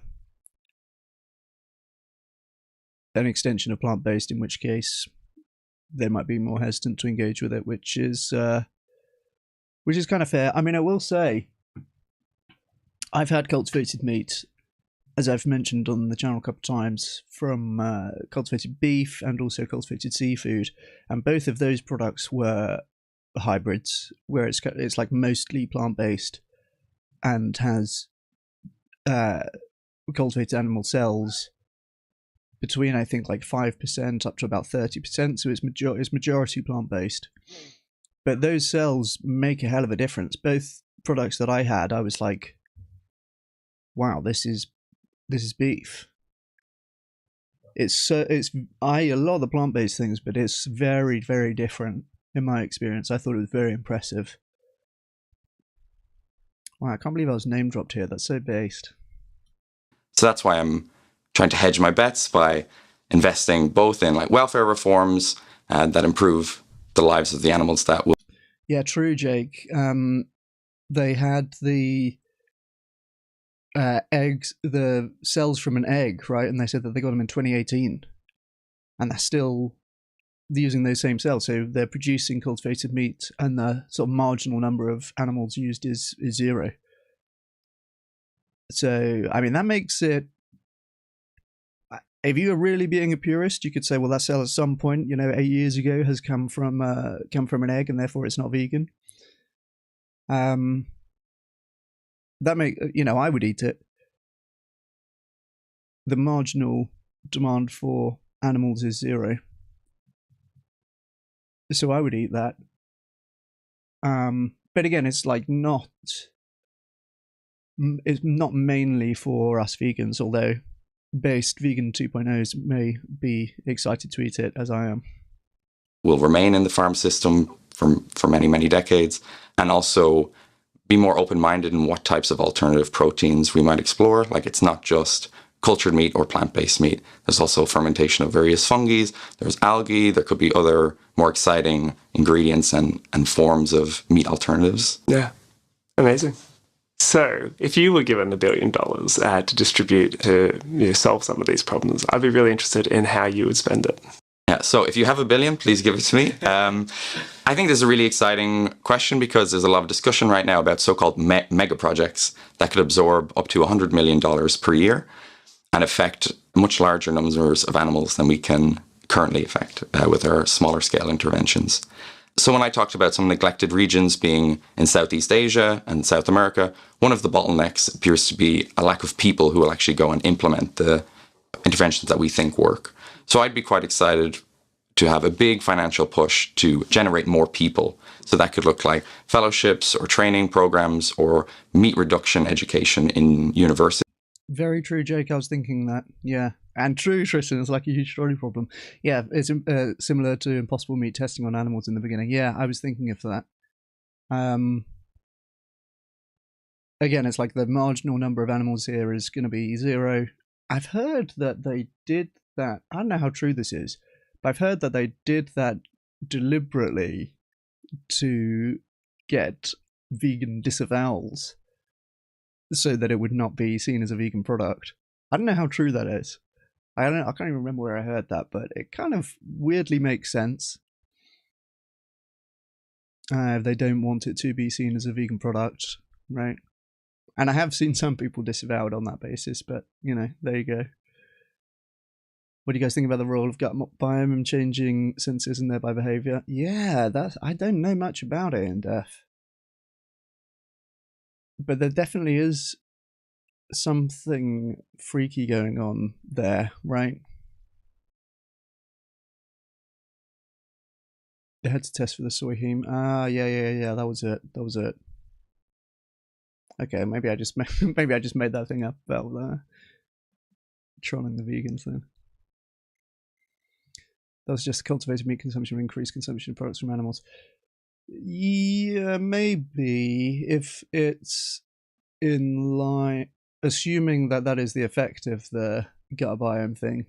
extension of plant-based, in which case they might be more hesitant to engage with it, which is kind of fair. I mean, I will say, I've had cultivated meat, as I've mentioned on the channel a couple of times, from cultivated beef and also cultivated seafood, and both of those products were hybrids, where it's like mostly plant-based and has cultivated animal cells between, I think, like 5% up to about 30%, so it's majority plant-based. But those cells make a hell of a difference. Both products that I had, I was like, wow, this is beef. I a lot of the plant-based things, but it's very, very different in my experience. I thought it was very impressive. Wow, I can't believe I was name dropped here. That's so based. So that's why I'm trying to hedge my bets by investing both in like welfare reforms that improve the lives of the animals that will. Yeah, true, Jake. They had the eggs, the cells from an egg, right? And they said that they got them in 2018, and they're still using those same cells. So they're producing cultivated meat, and the sort of marginal number of animals used is 0. So, I mean, that makes it, if you were really being a purist, you could say, well, that cell at some point, 8 years ago has come from an egg, and therefore it's not vegan. I would eat it. The marginal demand for animals is 0. So I would eat that. But again, it's like it's not mainly for us vegans, although based vegan 2.0s may be excited to eat it, as I am. Will remain in the farm system for many, many decades, and also be more open-minded in what types of alternative proteins we might explore. Like, it's not just cultured meat or plant-based meat. There's also fermentation of various fungi, there's algae, there could be other more exciting ingredients and forms of meat alternatives. Yeah, amazing. So, if you were given $1 billion to distribute to solve some of these problems, I'd be really interested in how you would spend it. Yeah, so if you have $1 billion, please give it to me. I think this is a really exciting question because there's a lot of discussion right now about so-called mega projects that could absorb up to $100 million per year and affect much larger numbers of animals than we can currently affect with our smaller scale interventions. So when I talked about some neglected regions being in Southeast Asia and South America, one of the bottlenecks appears to be a lack of people who will actually go and implement the interventions that we think work. So I'd be quite excited to have a big financial push to generate more people. So that could look like fellowships or training programs or meat reduction education in universities. Very true, Jake. I was thinking that. Yeah. And true, Tristan, it's like a huge trolley problem. Yeah, it's similar to impossible meat testing on animals in the beginning. Yeah, I was thinking of that. Again, it's like the marginal number of animals here is going to be 0. I've heard that they did that. I don't know how true this is, but I've heard that they did that deliberately to get vegan disavowals so that it would not be seen as a vegan product. I don't know how true that is. I can't even remember where I heard that, but it kind of weirdly makes sense. They don't want it to be seen as a vegan product, right? And I have seen some people disavow it on that basis, but, there you go. What do you guys think about the role of gut biome and changing senses and thereby behavior? Yeah, I don't know much about it in depth. But there definitely is something freaky going on there, right? They had to test for the soy heme. Yeah, that was it. Okay, maybe I just made that thing up about trolling the vegans then. That was just cultivated meat consumption, increased consumption of products from animals. Yeah, maybe if it's in line, assuming that is the effect of the gut biome thing.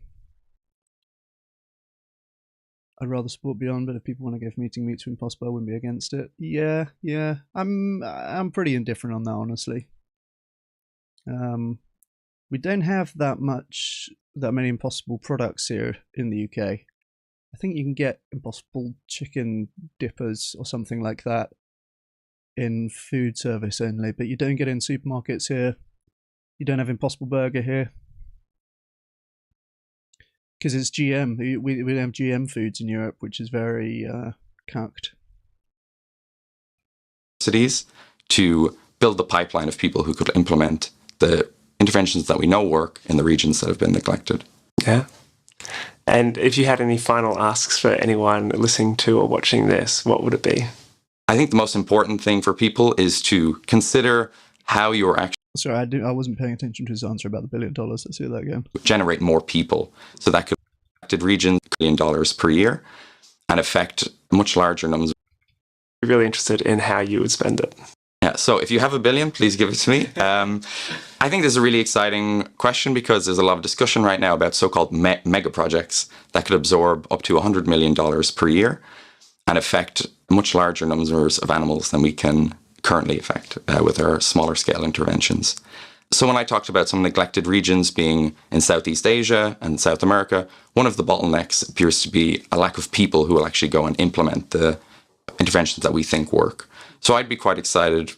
I'd rather support Beyond, but if people want to go from eating meat to Impossible, I wouldn't be against it. Yeah. I'm pretty indifferent on that, honestly. We don't have that many Impossible products here in the UK. I think you can get Impossible chicken dippers or something like that in food service only, but you don't get it in supermarkets here. You don't have Impossible Burger here because it's GM. We don't have GM foods in Europe, which is very cucked. Cities to build the pipeline of people who could implement the interventions that we know work in the regions that have been neglected. Yeah. And if you had any final asks for anyone listening to or watching this, what would it be? I think the most important thing for people is to consider how you're actually Sorry, I wasn't paying attention to his answer about the $1 billion. Let's hear that again. Generate more people. So that could affect regions $1 billion per year and affect much larger numbers. I'm really interested in how you would spend it. Yeah, so if you have $1 billion, please give it to me. I think this is a really exciting question because there's a lot of discussion right now about so-called mega projects that could absorb up to $100 million per year and affect much larger numbers of animals than we can currently affect with our smaller scale interventions. So when I talked about some neglected regions being in Southeast Asia and South America, one of the bottlenecks appears to be a lack of people who will actually go and implement the interventions that we think work. So I'd be quite excited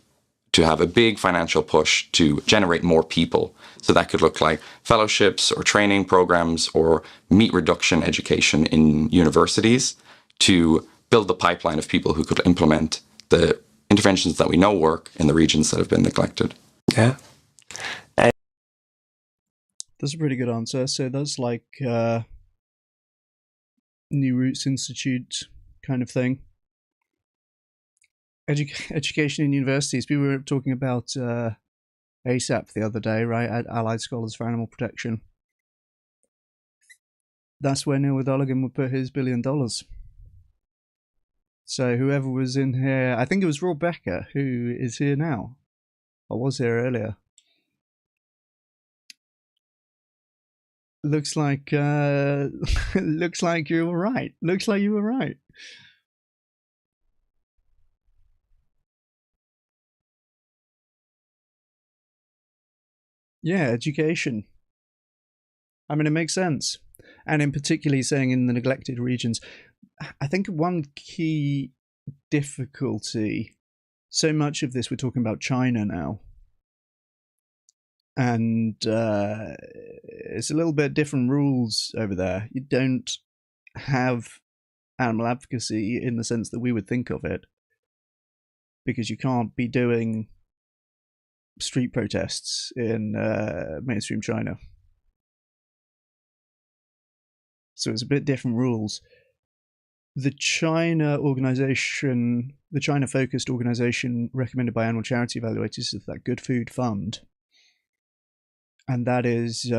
to have a big financial push to generate more people. So that could look like fellowships or training programs or meat reduction education in universities to build the pipeline of people who could implement the interventions that we know work in the regions that have been neglected. Yeah. That's a pretty good answer. So that's like New Roots Institute kind of thing. Education in universities. We were talking about ASAP the other day, right? At Allied Scholars for Animal Protection. That's where Neil O'Donoghue would put his $1 billion. So whoever was in here, I think it was Rob Becker, who is here now. I was here earlier. Looks like looks like you were right. Looks like you were right. Yeah, education. I mean, it makes sense. And in particularly saying in the neglected regions, I think one key difficulty, so much of this, we're talking about China now. And it's a little bit different rules over there. You don't have animal advocacy in the sense that we would think of it, because you can't be doing street protests in mainstream China. So it's a bit different rules. The China-focused organization recommended by Animal Charity Evaluators is that Good Food Fund. And that is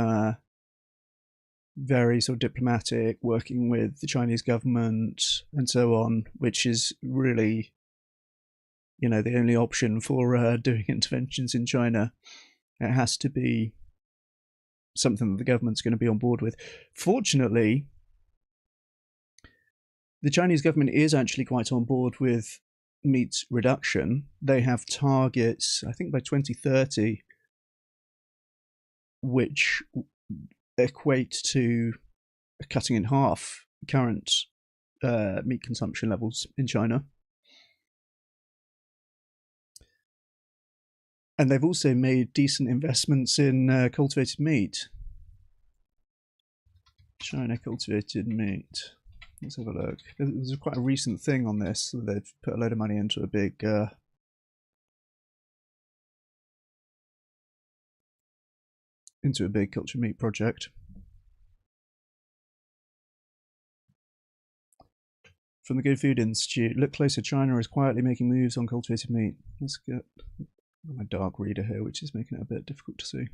very sort of diplomatic, working with the Chinese government and so on, which is really, the only option for doing interventions in China. It has to be something that the government's going to be on board with. Fortunately, the Chinese government is actually quite on board with meat reduction. They have targets, I think by 2030, which equate to cutting in half current meat consumption levels in China. And they've also made decent investments in cultivated meat. China cultivated meat. Let's have a look. There's quite a recent thing on this. They've put a load of money into a big culture meat project. From the Good Food Institute, look closer. China is quietly making moves on cultivated meat. Let's get my dark reader here, which is making it a bit difficult to see.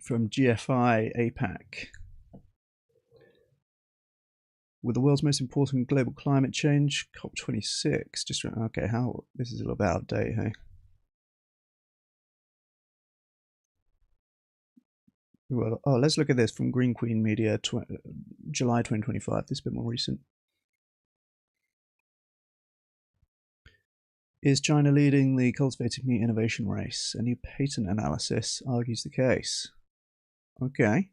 From GFI APAC. With the world's most important global climate change, COP26. Okay, this is a little bit out of date, hey? Well, let's look at this from Green Queen Media, July 2025. This is a bit more recent. Is China leading the cultivated meat innovation race? A new patent analysis argues the case. Okay.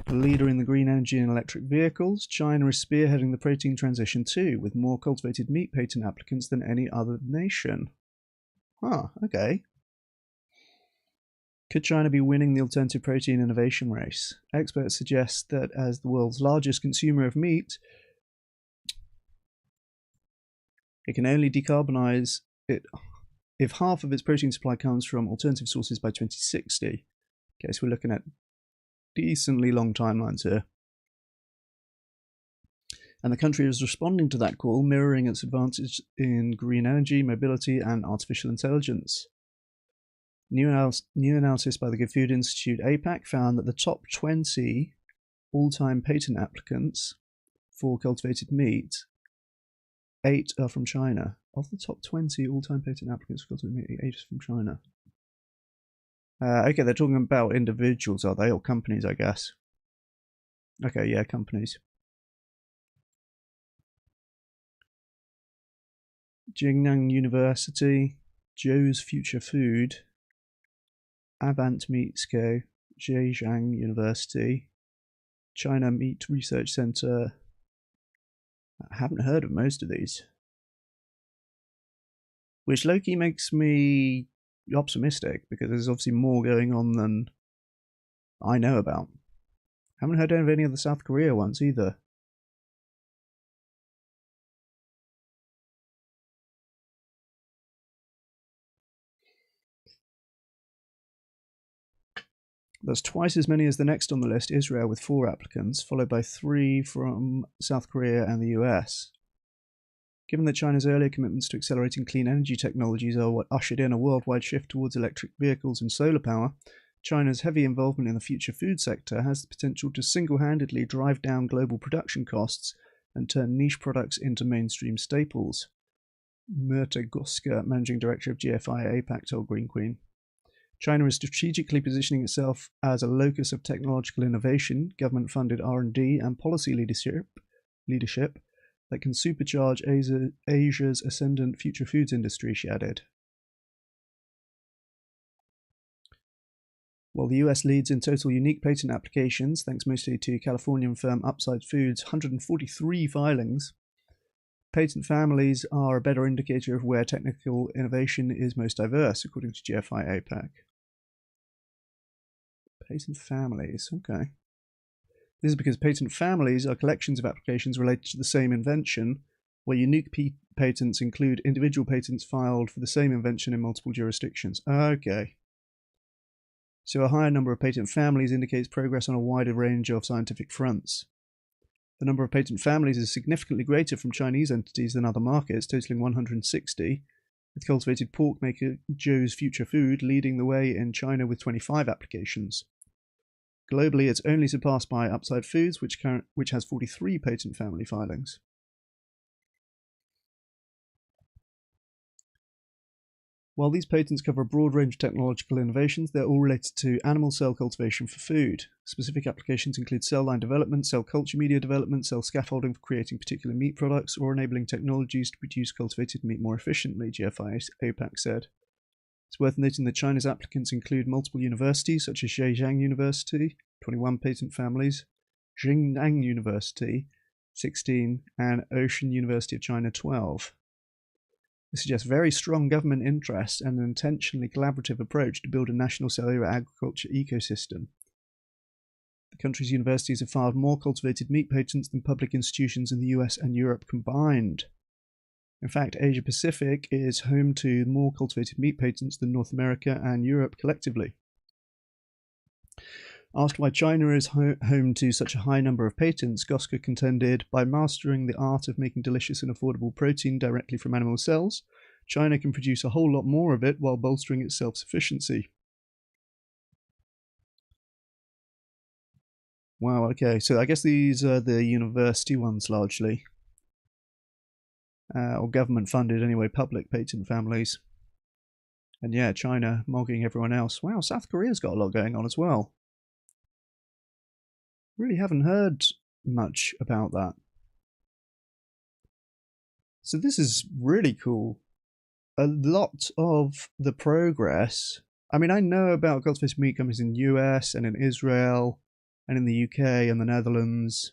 A leader in the green energy and electric vehicles, China is spearheading the protein transition too, with more cultivated meat patent applicants than any other nation. Okay. Could China be winning the alternative protein innovation race? Experts suggest that as the world's largest consumer of meat, it can only decarbonize it if half of its protein supply comes from alternative sources by 2060. Okay, so we're looking at decently long timelines here. And the country is responding to that call, mirroring its advantage in green energy, mobility, and artificial intelligence. New analysis by the Good Food Institute APAC found that the top 20 all-time patent applicants for cultivated meat, 8 are from China. Of the top 20 all-time patent applicants for cultivated meat, 8 are from China. Okay, they're talking about individuals, are they? Or companies, I guess. Okay, yeah, companies. Jingnan University, Joe's Future Food, Avant Meats Co., Zhejiang University, China Meat Research Center. I haven't heard of most of these. Which low-key makes me optimistic, because there's obviously more going on than I know about. Haven't heard of any of the South Korea ones either. There's twice as many as the next on the list, Israel, with 4 applicants, followed by 3 from South Korea and the US. Given that China's earlier commitments to accelerating clean energy technologies are what ushered in a worldwide shift towards electric vehicles and solar power, China's heavy involvement in the future food sector has the potential to single-handedly drive down global production costs and turn niche products into mainstream staples. Murta Goska, Managing Director of GFI APAC, told Green Queen. China is strategically positioning itself as a locus of technological innovation, government-funded R&D, and policy leadership that can supercharge Asia's ascendant future foods industry, she added. While the US leads in total unique patent applications, thanks mostly to Californian firm Upside Foods' 143 filings, patent families are a better indicator of where technical innovation is most diverse, according to GFI APAC. Patent families, okay. This is because patent families are collections of applications related to the same invention, where unique patents include individual patents filed for the same invention in multiple jurisdictions. Okay. So a higher number of patent families indicates progress on a wider range of scientific fronts. The number of patent families is significantly greater from Chinese entities than other markets, totaling 160, with cultivated pork maker Joe's Future Food leading the way in China with 25 applications. Globally, it's only surpassed by Upside Foods, which has 43 patent family filings. While these patents cover a broad range of technological innovations, they're all related to animal cell cultivation for food. Specific applications include cell line development, cell culture media development, cell scaffolding for creating particular meat products, or enabling technologies to produce cultivated meat more efficiently, GFI APAC said. It's worth noting that China's applicants include multiple universities, such as Zhejiang University, 21 patent families, Jingnan University, 16, and Ocean University of China, 12. This suggests very strong government interest and an intentionally collaborative approach to build a national cellular agriculture ecosystem. The country's universities have filed more cultivated meat patents than public institutions in the US and Europe combined. In fact, Asia Pacific is home to more cultivated meat patents than North America and Europe collectively. Asked why China is home to such a high number of patents, Goska contended, by mastering the art of making delicious and affordable protein directly from animal cells, China can produce a whole lot more of it while bolstering its self-sufficiency. Wow, okay, so I guess these are the university ones largely. Or government funded anyway, public patent families. And yeah, China mogging everyone else. Wow, South Korea's got a lot going on as well. Really haven't heard much about that. So this is really cool. A lot of the progress, I mean, I know about cultivated meat companies in the US and in Israel and in the UK and the Netherlands.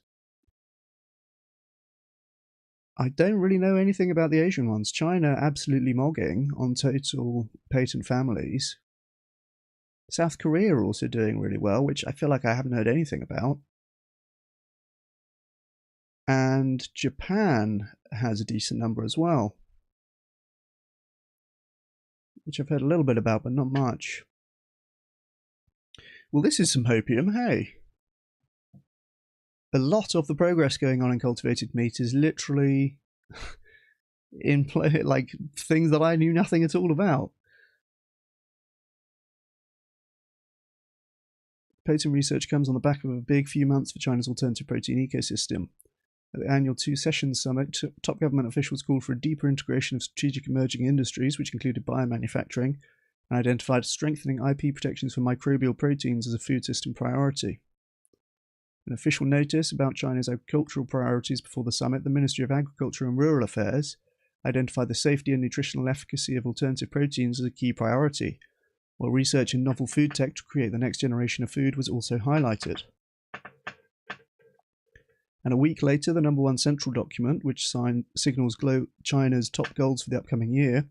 I don't really know anything about the Asian ones. China absolutely mogging on total patent families. South Korea are also doing really well, which I feel like I haven't heard anything about. And Japan has a decent number as well, which I've heard a little bit about, but not much. Well, this is some hopium, hey. A lot of the progress going on in cultivated meat is literally in play, like things that I knew nothing at all about. Patent research comes on the back of a big few months for China's alternative protein ecosystem. At the annual Two-Sessions Summit, top government officials called for a deeper integration of strategic emerging industries, which included biomanufacturing, and identified strengthening IP protections for microbial proteins as a food system priority. An official notice about China's agricultural priorities before the summit, the Ministry of Agriculture and Rural Affairs identified the safety and nutritional efficacy of alternative proteins as a key priority, while research in novel food tech to create the next generation of food was also highlighted. And a week later, the number one central document, which signals China's top goals for the upcoming year,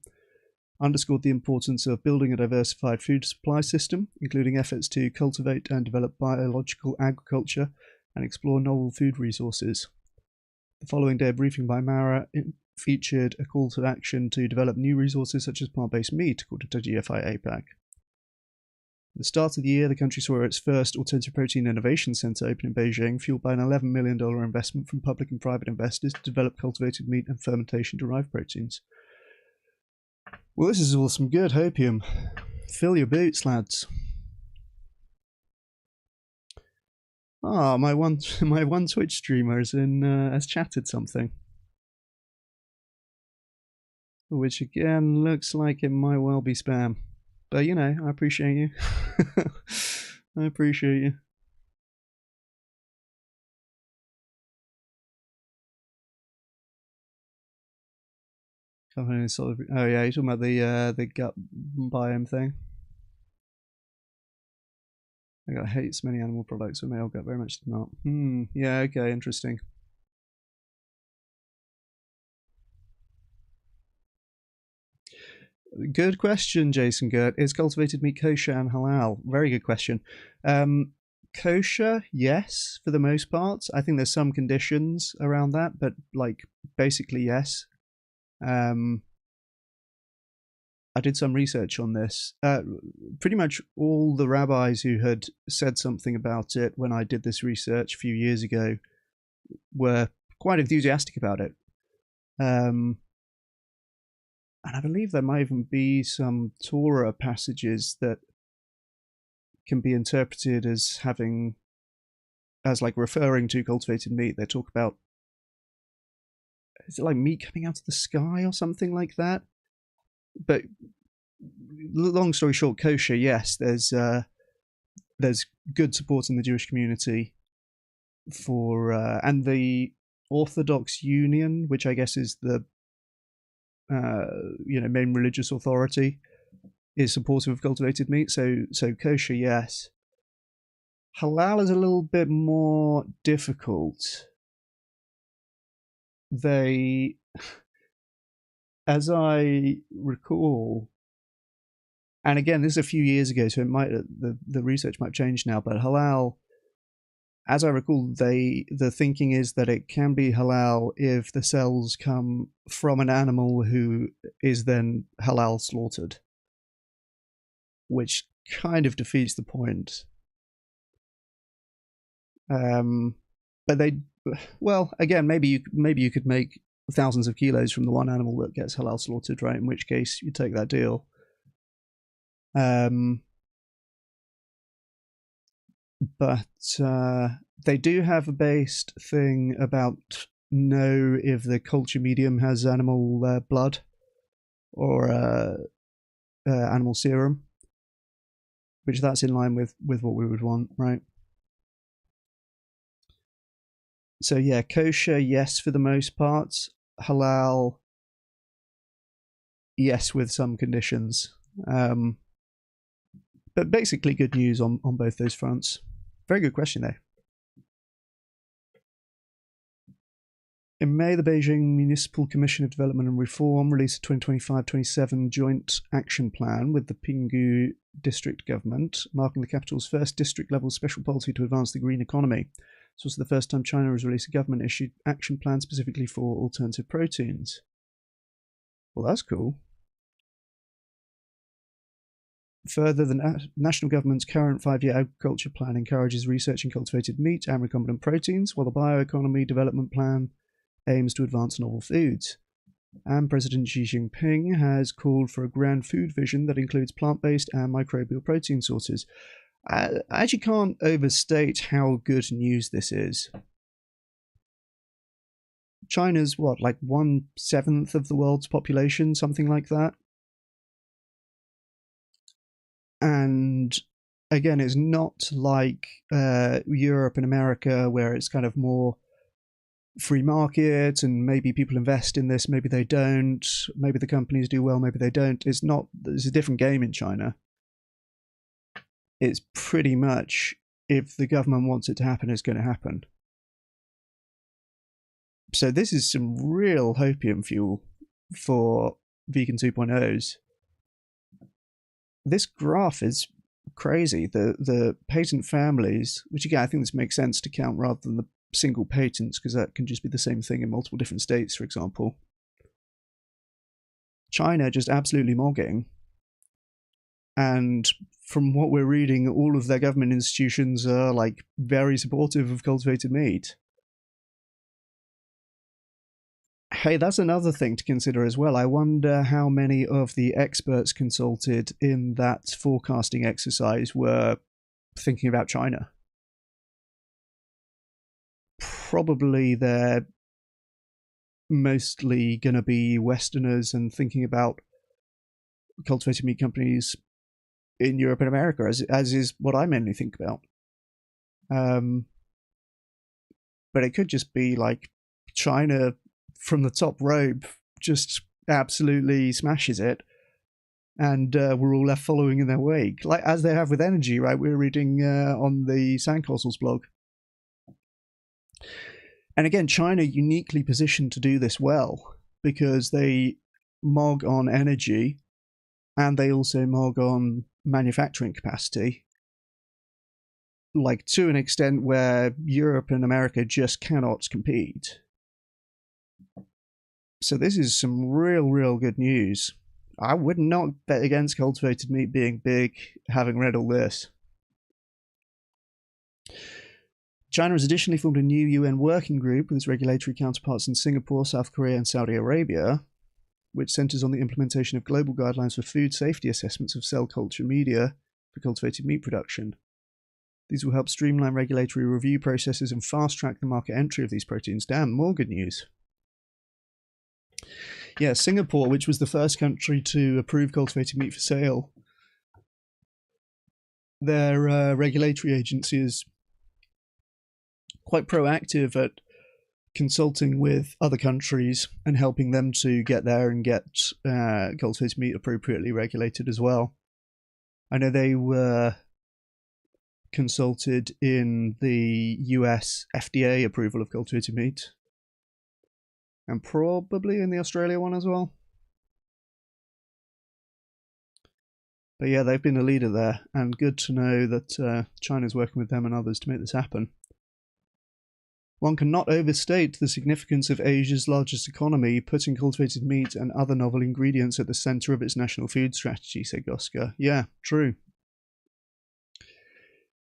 underscored the importance of building a diversified food supply system, including efforts to cultivate and develop biological agriculture and explore novel food resources. The following day, a briefing by Mara featured a call to action to develop new resources such as plant-based meat, according to GFI APAC. At the start of the year, the country saw its first alternative protein innovation centre open in Beijing, fueled by an $11 million investment from public and private investors to develop cultivated meat and fermentation-derived proteins. Well, this is all some good hopium. Fill your boots, lads. Ah, my one Twitch streamer has chatted something, which again looks like it might well be spam. But, you know, I appreciate you. I appreciate you. Oh yeah, you're talking about the gut biome thing. I hate so many animal products, but male gut very much did not. Yeah, okay, interesting. Good question, Jason Gert. Is cultivated meat kosher and halal? Very good question. Kosher, yes, for the most part. I think there's some conditions around that, but like basically yes. I did some research on this. Pretty much all the rabbis who had said something about it when I did this research a few years ago were quite enthusiastic about it. And I believe there might even be some Torah passages that can be interpreted as like referring to cultivated meat. They talk about, is it like meat coming out of the sky or something like that? But long story short, kosher, yes, there's good support in the Jewish community for, and the Orthodox Union, which I guess is the main religious authority, is supportive of cultivated meat. So kosher, yes. Halal is a little bit more difficult. They, as I recall, and again, this is a few years ago, so it might the research might change now, but halal, as I recall, the thinking is that it can be halal if the cells come from an animal who is then halal slaughtered, which kind of defeats the point. But again, maybe you could make thousands of kilos from the one animal that gets halal slaughtered, right? In which case you take that deal. But they do have a based thing about know if the culture medium has animal blood, or animal serum, which that's in line with what we would want, right? So yeah, kosher, yes, for the most part. Halal, yes, with some conditions. But basically good news on both those fronts. Very good question, though. In May, the Beijing Municipal Commission of Development and Reform released a 2025-27 joint action plan with the Pinggu district government, marking the capital's first district-level special policy to advance the green economy. This was the first time China has released a government-issued action plan specifically for alternative proteins. Well, that's cool. Further, the national government's current 5-year agriculture plan encourages research in cultivated meat and recombinant proteins, while the bioeconomy development plan aims to advance novel foods. And President Xi Jinping has called for a grand food vision that includes plant-based and microbial protein sources. I actually can't overstate how good news this is. China's like 1/7 of the world's population, something like that. And again, it's not like Europe and America, where it's kind of more free market and maybe people invest in this, maybe they don't, maybe the companies do well, maybe they don't. It's a different game in China. It's pretty much, if the government wants it to happen, it's going to happen. So this is some real hopium fuel for vegan 2.0s. This graph is crazy. The patent families, which again, I think this makes sense to count rather than the single patents, because that can just be the same thing in multiple different states, for example. China just absolutely mogging. And from what we're reading, all of their government institutions are like very supportive of cultivated meat. Hey, that's another thing to consider as well. I wonder how many of the experts consulted in that forecasting exercise were thinking about China. Probably they're mostly going to be Westerners and thinking about cultivated meat companies in Europe and America, as is what I mainly think about. But it could just be like China from the top rope just absolutely smashes it, and we're all left following in their wake, like as they have with energy, right? We're reading on the Sandcastles blog. And again, China uniquely positioned to do this well, because they mog on energy and they also mog on manufacturing capacity, like to an extent where Europe and America just cannot compete. So this is some real good news. I would not bet against cultivated meat being big, having read all this. China has additionally formed a new UN working group with its regulatory counterparts in Singapore, South Korea, and Saudi Arabia, which centers on the implementation of global guidelines for food safety assessments of cell culture media for cultivated meat production. These will help streamline regulatory review processes and fast-track the market entry of these proteins. Damn, more good news. Yeah, Singapore, which was the first country to approve cultivated meat for sale, their regulatory agency is quite proactive at consulting with other countries and helping them to get there and get cultivated meat appropriately regulated as well. I know they were consulted in the US FDA approval of cultivated meat, and probably in the Australia one as well. But yeah, they've been a leader there, and good to know that China's working with them and others to make this happen. One cannot overstate the significance of Asia's largest economy, putting cultivated meat and other novel ingredients at the center of its national food strategy, said Goska. Yeah, true.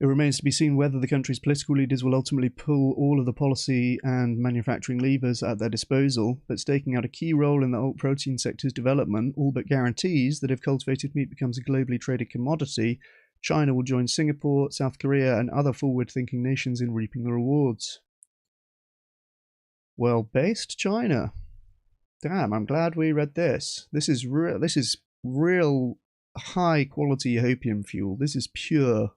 It remains to be seen whether the country's political leaders will ultimately pull all of the policy and manufacturing levers at their disposal, but staking out a key role in the alt protein sector's development all but guarantees that if cultivated meat becomes a globally traded commodity, China will join Singapore, South Korea, and other forward-thinking nations in reaping the rewards. Well, based China. Damn, I'm glad we read this. This is real high quality hopium fuel. This is pure.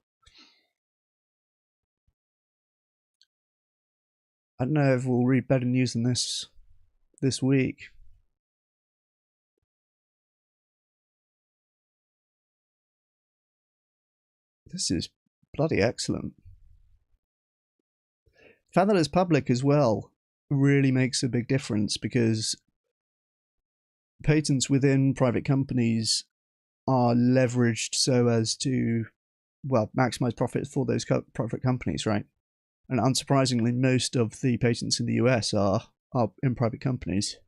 I don't know if we'll read better news than this week. This is bloody excellent. The fact that it's public as well really makes a big difference, because patents within private companies are leveraged so as to, well, maximize profits for those private companies, right? And unsurprisingly, most of the patents in the US are in private companies.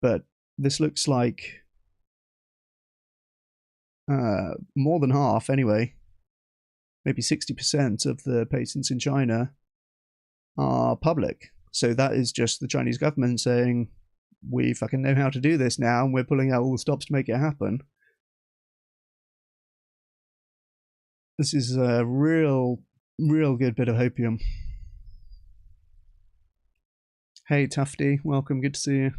But this looks like more than half, anyway, maybe 60% of the patents in China are public. So that is just the Chinese government saying, we fucking know how to do this now, and we're pulling out all the stops to make it happen. This is a real good bit of hopium. Hey Tufty, welcome, good to see you.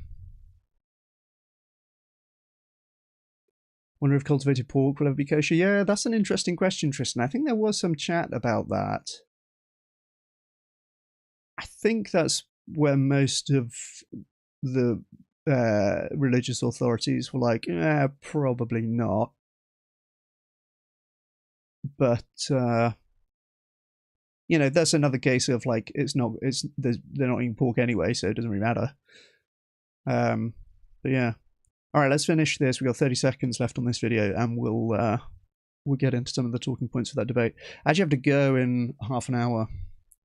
Wonder if cultivated pork will ever be kosher? Yeah, that's an interesting question, Tristan. I think there was some chat about that. I think that's where most of the religious authorities were like, probably not. But you know, that's another case of like, they're not eating pork anyway, so it doesn't really matter. But yeah. All right, let's finish this. We've got 30 seconds left on this video, and we'll get into some of the talking points for that debate. I actually have to go in half an hour.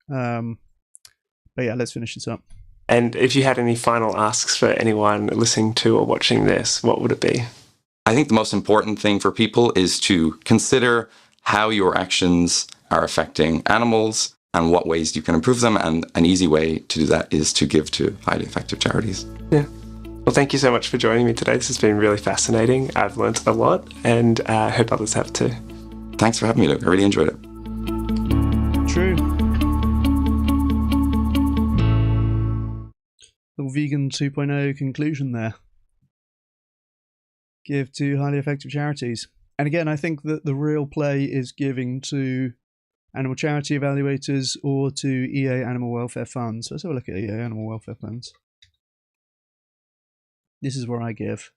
But yeah, let's finish this up. And if you had any final asks for anyone listening to or watching this, what would it be? I think the most important thing for people is to consider how your actions are affecting animals and what ways you can improve them. And an easy way to do that is to give to highly effective charities. Yeah. Well, thank you so much for joining me today. This has been really fascinating. I've learnt a lot, and I hope others have too. Thanks for having me, Luke. I really enjoyed it. True. Little vegan 2.0 conclusion there. Give to highly effective charities. And again, I think that the real play is giving to animal charity evaluators or to EA animal welfare funds. Let's have a look at EA animal welfare funds. This is where I give.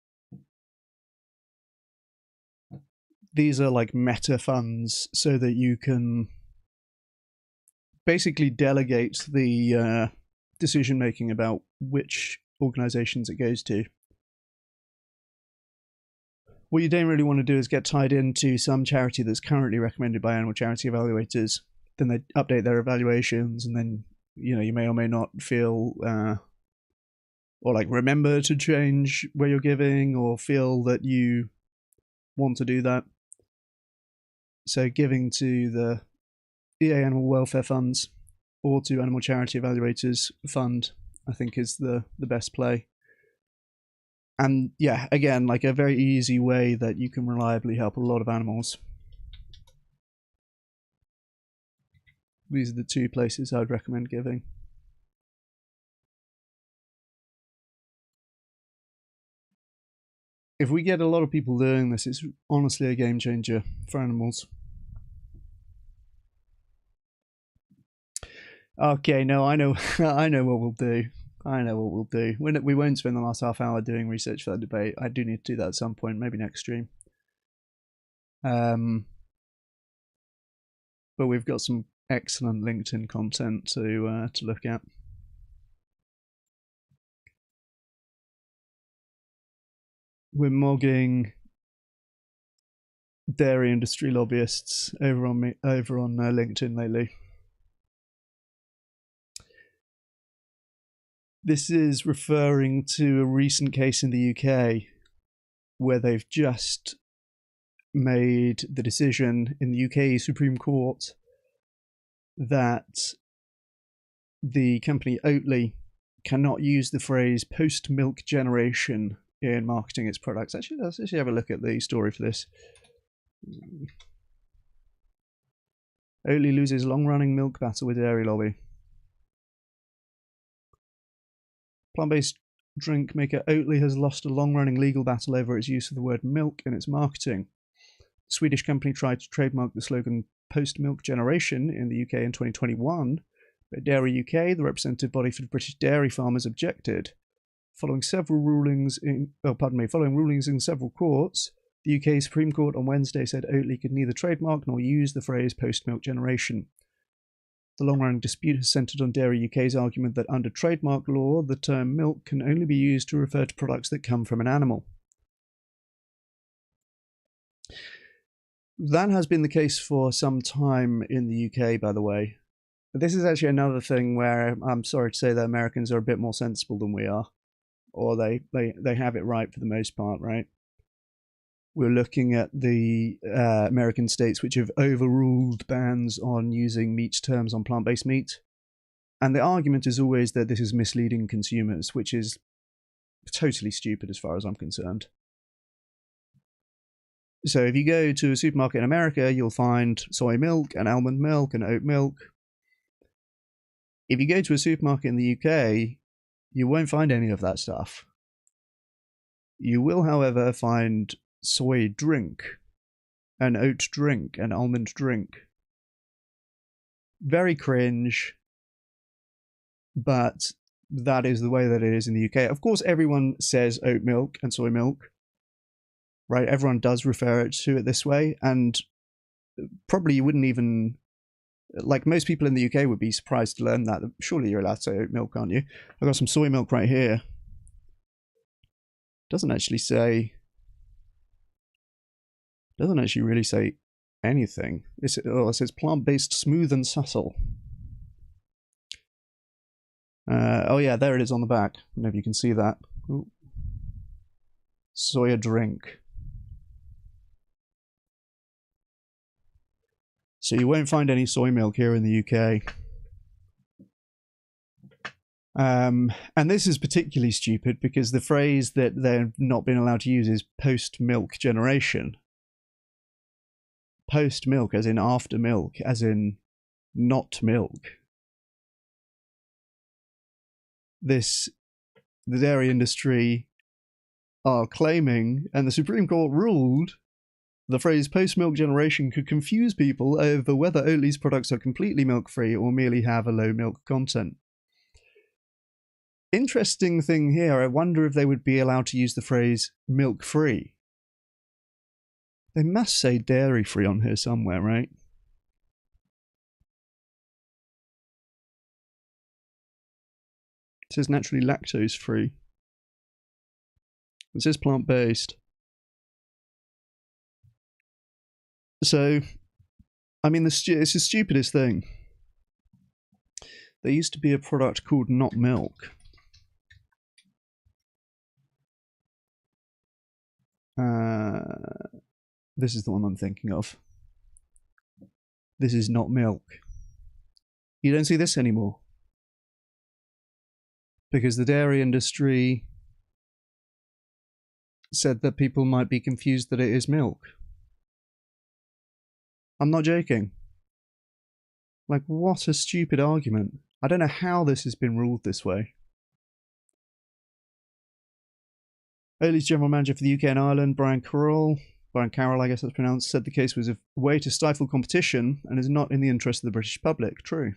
These are like meta funds so that you can basically delegate the decision making about which organizations it goes to. What you don't really want to do is get tied into some charity that's currently recommended by animal charity evaluators. Then they update their evaluations, and then you may or may not feel or like remember to change where you're giving, or feel that you want to do that. So giving to the EA Animal Welfare Funds or to Animal Charity Evaluators Fund, I think, is the best play. And yeah, again, like a very easy way that you can reliably help a lot of animals. These are the two places I'd recommend giving. If we get a lot of people doing this, it's honestly a game changer for animals. Okay, no, I know, I know what we'll do. I know what we'll do. We won't spend the last half hour doing research for that debate. I do need to do that at some point, maybe next stream. But we've got some excellent LinkedIn content to look at. We're mogging dairy industry lobbyists over on LinkedIn lately. This is referring to a recent case in the UK where they've just made the decision in the UK Supreme Court that the company Oatly cannot use the phrase post-milk generation in marketing its products. Actually, let's actually have a look at the story for this. Oatly loses long-running milk battle with dairy lobby. Plant-based drink maker Oatly has lost a long-running legal battle over its use of the word milk in its marketing. The Swedish company tried to trademark the slogan post-milk generation in the UK in 2021, but Dairy UK, the representative body for the British dairy farmers, objected. Following rulings in several courts, the UK Supreme Court on Wednesday said Oatly could neither trademark nor use the phrase post-milk generation. The long-running dispute has centred on Dairy UK's argument that under trademark law, the term milk can only be used to refer to products that come from an animal. That has been the case for some time in the UK, by the way. This is actually another thing where I'm sorry to say that Americans are a bit more sensible than we are. Or they have it right for the most part, right? We're looking at the American states which have overruled bans on using meat terms on plant-based meat. And the argument is always that this is misleading consumers, which is totally stupid as far as I'm concerned. So if you go to a supermarket in America, you'll find soy milk and almond milk and oat milk. If you go to a supermarket in the UK, you won't find any of that stuff. You will, however, find soy drink, an oat drink, an almond drink. Very cringe, but that is the way that it is in the UK. Of course, everyone says oat milk and soy milk, right? Everyone does refer to it this way, and probably you wouldn't even, like most people in the UK would be surprised to learn that. Surely you're allowed to say oat milk, aren't you? I've got some soy milk right here. Doesn't actually really say anything. It says plant-based, smooth and subtle. Oh yeah, there it is on the back. I don't know if you can see that. Ooh. Soya drink. So you won't find any soy milk here in the UK. And this is particularly stupid because the phrase that they're not being allowed to use is post-milk generation. Post-milk as in after milk, as in not milk. The dairy industry are claiming, and the Supreme Court ruled, the phrase post-milk generation could confuse people over whether Oatly's products are completely milk-free or merely have a low milk content. Interesting thing here, I wonder if they would be allowed to use the phrase milk-free. They must say dairy-free on here somewhere, right? It says naturally lactose-free. It says plant-based. So, I mean, it's the stupidest thing. There used to be a product called Not Milk. This is the one I'm thinking of. This is Not Milk. You don't see this anymore. Because the dairy industry said that people might be confused that it is milk. I'm not joking. Like, what a stupid argument. I don't know how this has been ruled this way. Oatly's general manager for the UK and Ireland, Brian Carroll, I guess that's pronounced, said the case was a way to stifle competition and is not in the interest of the British public. True.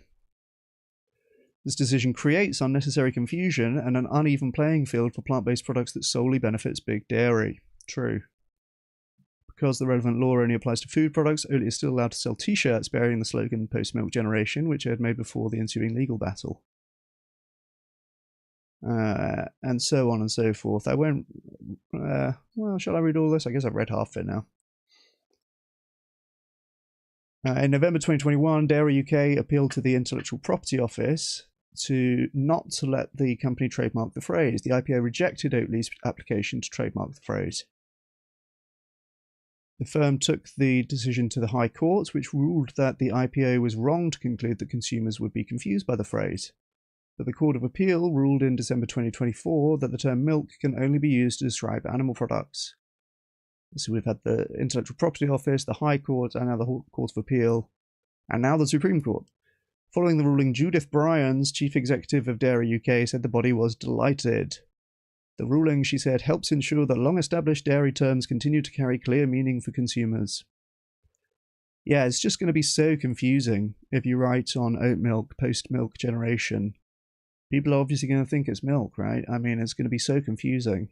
This decision creates unnecessary confusion and an uneven playing field for plant-based products that solely benefits big dairy. True. Because the relevant law only applies to food products, Oatly is still allowed to sell t-shirts bearing the slogan post-milk generation, which it had made before the ensuing legal battle. And so on and so forth. I won't... well, shall I read all this? I guess I've read half of it now. In November 2021, Dairy UK appealed to the Intellectual Property Office not to let the company trademark the phrase. The IPO rejected Oatly's application to trademark the phrase. The firm took the decision to the High Court, which ruled that the IPO was wrong to conclude that consumers would be confused by the phrase. But the Court of Appeal ruled in December 2024 that the term milk can only be used to describe animal products. So we've had the Intellectual Property Office, the High Court, and now the Court of Appeal, and now the Supreme Court. Following the ruling, Judith Bryans, Chief Executive of Dairy UK, said the body was delighted. The ruling, she said, helps ensure that long-established dairy terms continue to carry clear meaning for consumers. Yeah, it's just going to be so confusing if you write on oat milk, post-milk generation. People are obviously going to think it's milk, right? I mean, it's going to be so confusing.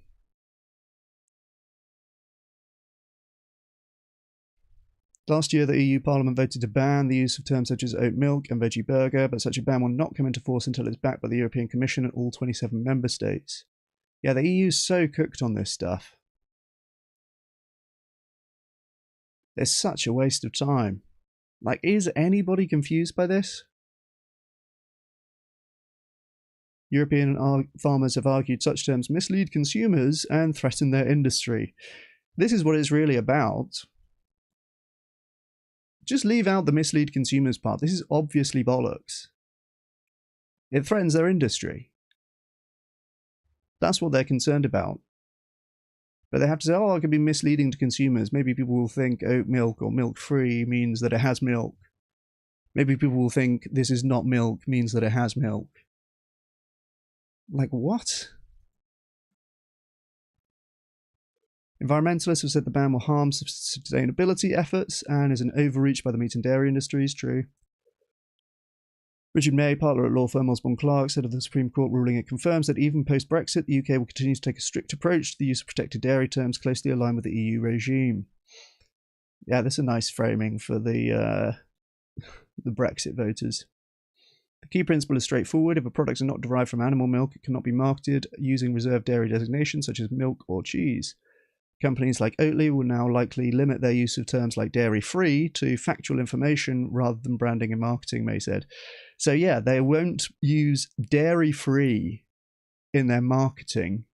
Last year, the EU Parliament voted to ban the use of terms such as oat milk and veggie burger, but such a ban will not come into force until it's backed by the European Commission and all 27 member states. Yeah, the EU's so cooked on this stuff. It's such a waste of time. Like, is anybody confused by this? European farmers have argued such terms mislead consumers and threaten their industry. This is what it's really about. Just leave out the mislead consumers part. This is obviously bollocks. It threatens their industry. That's what they're concerned about. But they have to say, oh, it could be misleading to consumers. Maybe people will think oat milk or milk-free means that it has milk. Maybe people will think this is not milk means that it has milk. Like, what? Environmentalists have said the ban will harm sustainability efforts and is an overreach by the meat and dairy industries. True. Richard May, partner at law firm Osborne Clarke, said of the Supreme Court ruling it confirms that even post-Brexit, the UK will continue to take a strict approach to the use of protected dairy terms closely aligned with the EU regime. Yeah, that's a nice framing for the Brexit voters. The key principle is straightforward. If a product is not derived from animal milk, it cannot be marketed using reserved dairy designations such as milk or cheese. Companies like Oatly will now likely limit their use of terms like dairy-free to factual information rather than branding and marketing, May said. So yeah, they won't use dairy-free in their marketing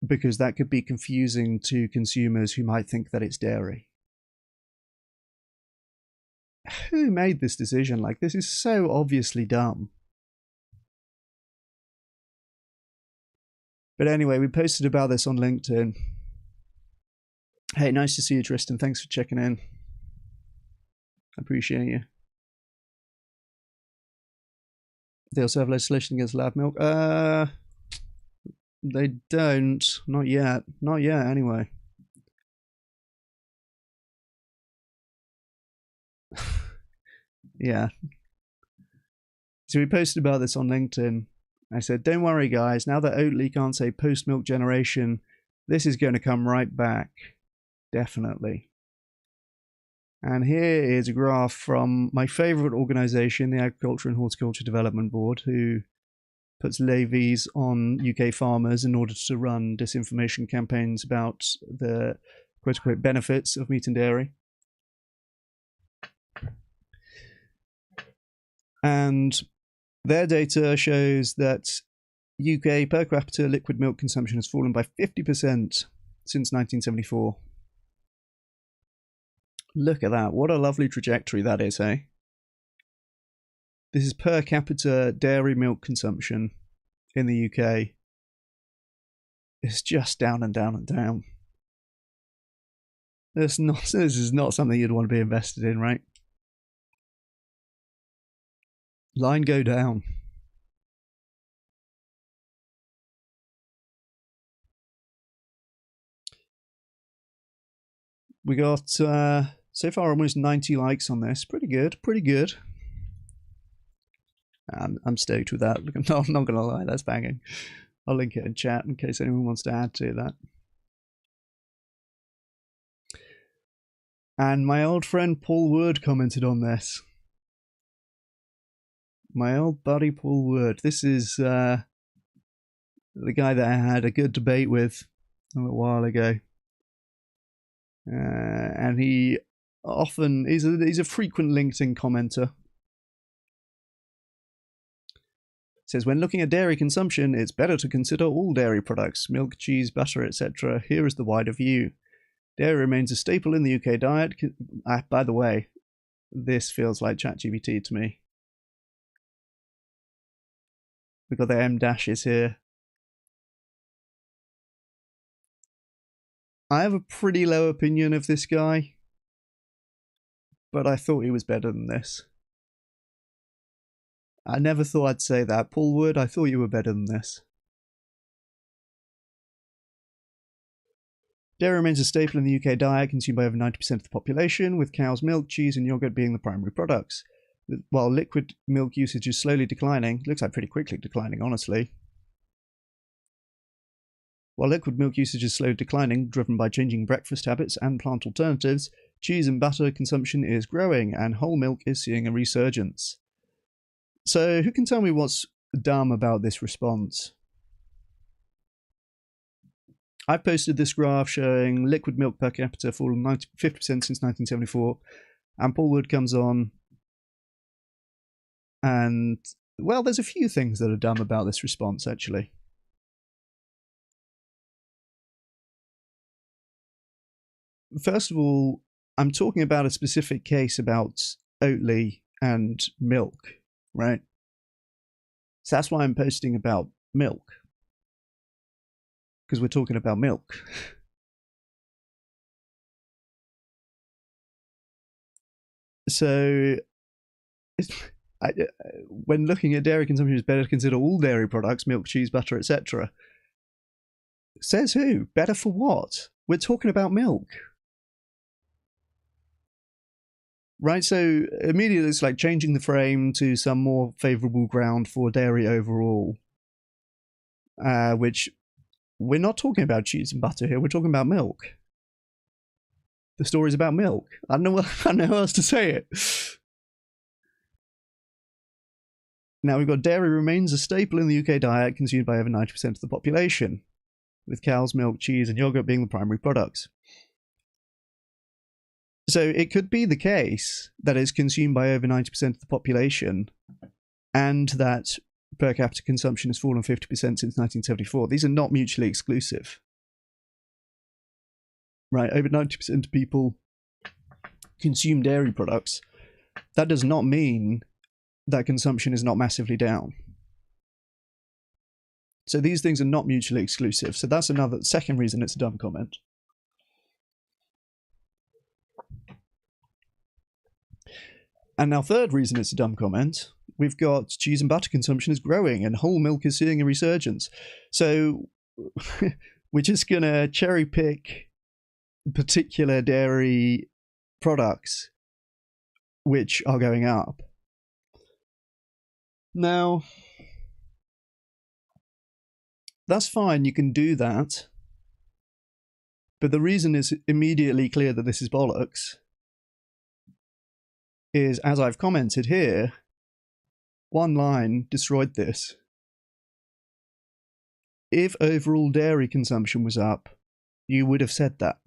because that could be confusing to consumers who might think that it's dairy. Who made this decision? Like, this is so obviously dumb. But anyway, we posted about this on LinkedIn. Hey, nice to see you, Tristan. Thanks for checking in. I appreciate you. They also have legislation against lab milk. They don't. Not yet. Not yet, anyway. Yeah. So we posted about this on LinkedIn. I said, don't worry, guys. Now that Oatly can't say post-milk generation, this is going to come right back. Definitely. And here is a graph from my favorite organization, the Agriculture and Horticulture Development Board, who puts levies on UK farmers in order to run disinformation campaigns about the quote-unquote benefits of meat and dairy. And their data shows that UK per capita liquid milk consumption has fallen by 50% since 1974. Look at that. What a lovely trajectory that is, eh? This is per capita dairy milk consumption in the UK. It's just down and down and down. This is not something you'd want to be invested in, right? Line go down. We got so far almost 90 likes on this. Pretty good, pretty good. I'm stoked with that. No, I'm not gonna lie, that's banging. I'll link it in chat in case anyone wants to add to that. And my old friend Paul Wood commented on this. My old buddy Paul Wood. This is the guy that I had a good debate with a little while ago. And he often, he's a frequent LinkedIn commenter. Says, when looking at dairy consumption, it's better to consider all dairy products, milk, cheese, butter, etc. Here is the wider view. Dairy remains a staple in the UK diet. By the way, this feels like ChatGPT to me. We've got the M dashes here. I have a pretty low opinion of this guy, but I thought he was better than this. I never thought I'd say that. Paul Wood, I thought you were better than this. Dairy remains a staple in the UK diet, consumed by over 90% of the population, with cow's milk, cheese, and yogurt being the primary products. While liquid milk usage is slowly declining, looks like pretty quickly declining, honestly. While liquid milk usage is slowly declining, driven by changing breakfast habits and plant alternatives, cheese and butter consumption is growing, and whole milk is seeing a resurgence. So, who can tell me what's dumb about this response? I've posted this graph showing liquid milk per capita fallen 50% since 1974, and Paul Wood comes on, and, well, there's a few things that are dumb about this response, actually. First of all, I'm talking about a specific case about Oatly and milk, right? So that's why I'm posting about milk. Because we're talking about milk. So, when looking at dairy consumption, it's better to consider all dairy products, milk, cheese, butter, etc. Says who? Better for what? We're talking about milk. Right, so immediately it's like changing the frame to some more favourable ground for dairy overall. Which, we're not talking about cheese and butter here, we're talking about milk. The story's about milk. I don't know how else to say it. Now we've got dairy remains a staple in the UK diet, consumed by over 90% of the population, with cow's milk, cheese and yogurt being the primary products. So it could be the case that it's consumed by over 90% of the population, and that per capita consumption has fallen 50% since 1974. These are not mutually exclusive. Right, over 90% of people consume dairy products. That does not mean that consumption is not massively down. So these things are not mutually exclusive. So that's another second reason it's a dumb comment. And now third reason it's a dumb comment, we've got cheese and butter consumption is growing and whole milk is seeing a resurgence. So we're just going to cherry pick particular dairy products which are going up. Now, that's fine, you can do that. But the reason is immediately clear that this is bollocks. Is, as I've commented here, one line destroyed this. If overall dairy consumption was up, you would have said that.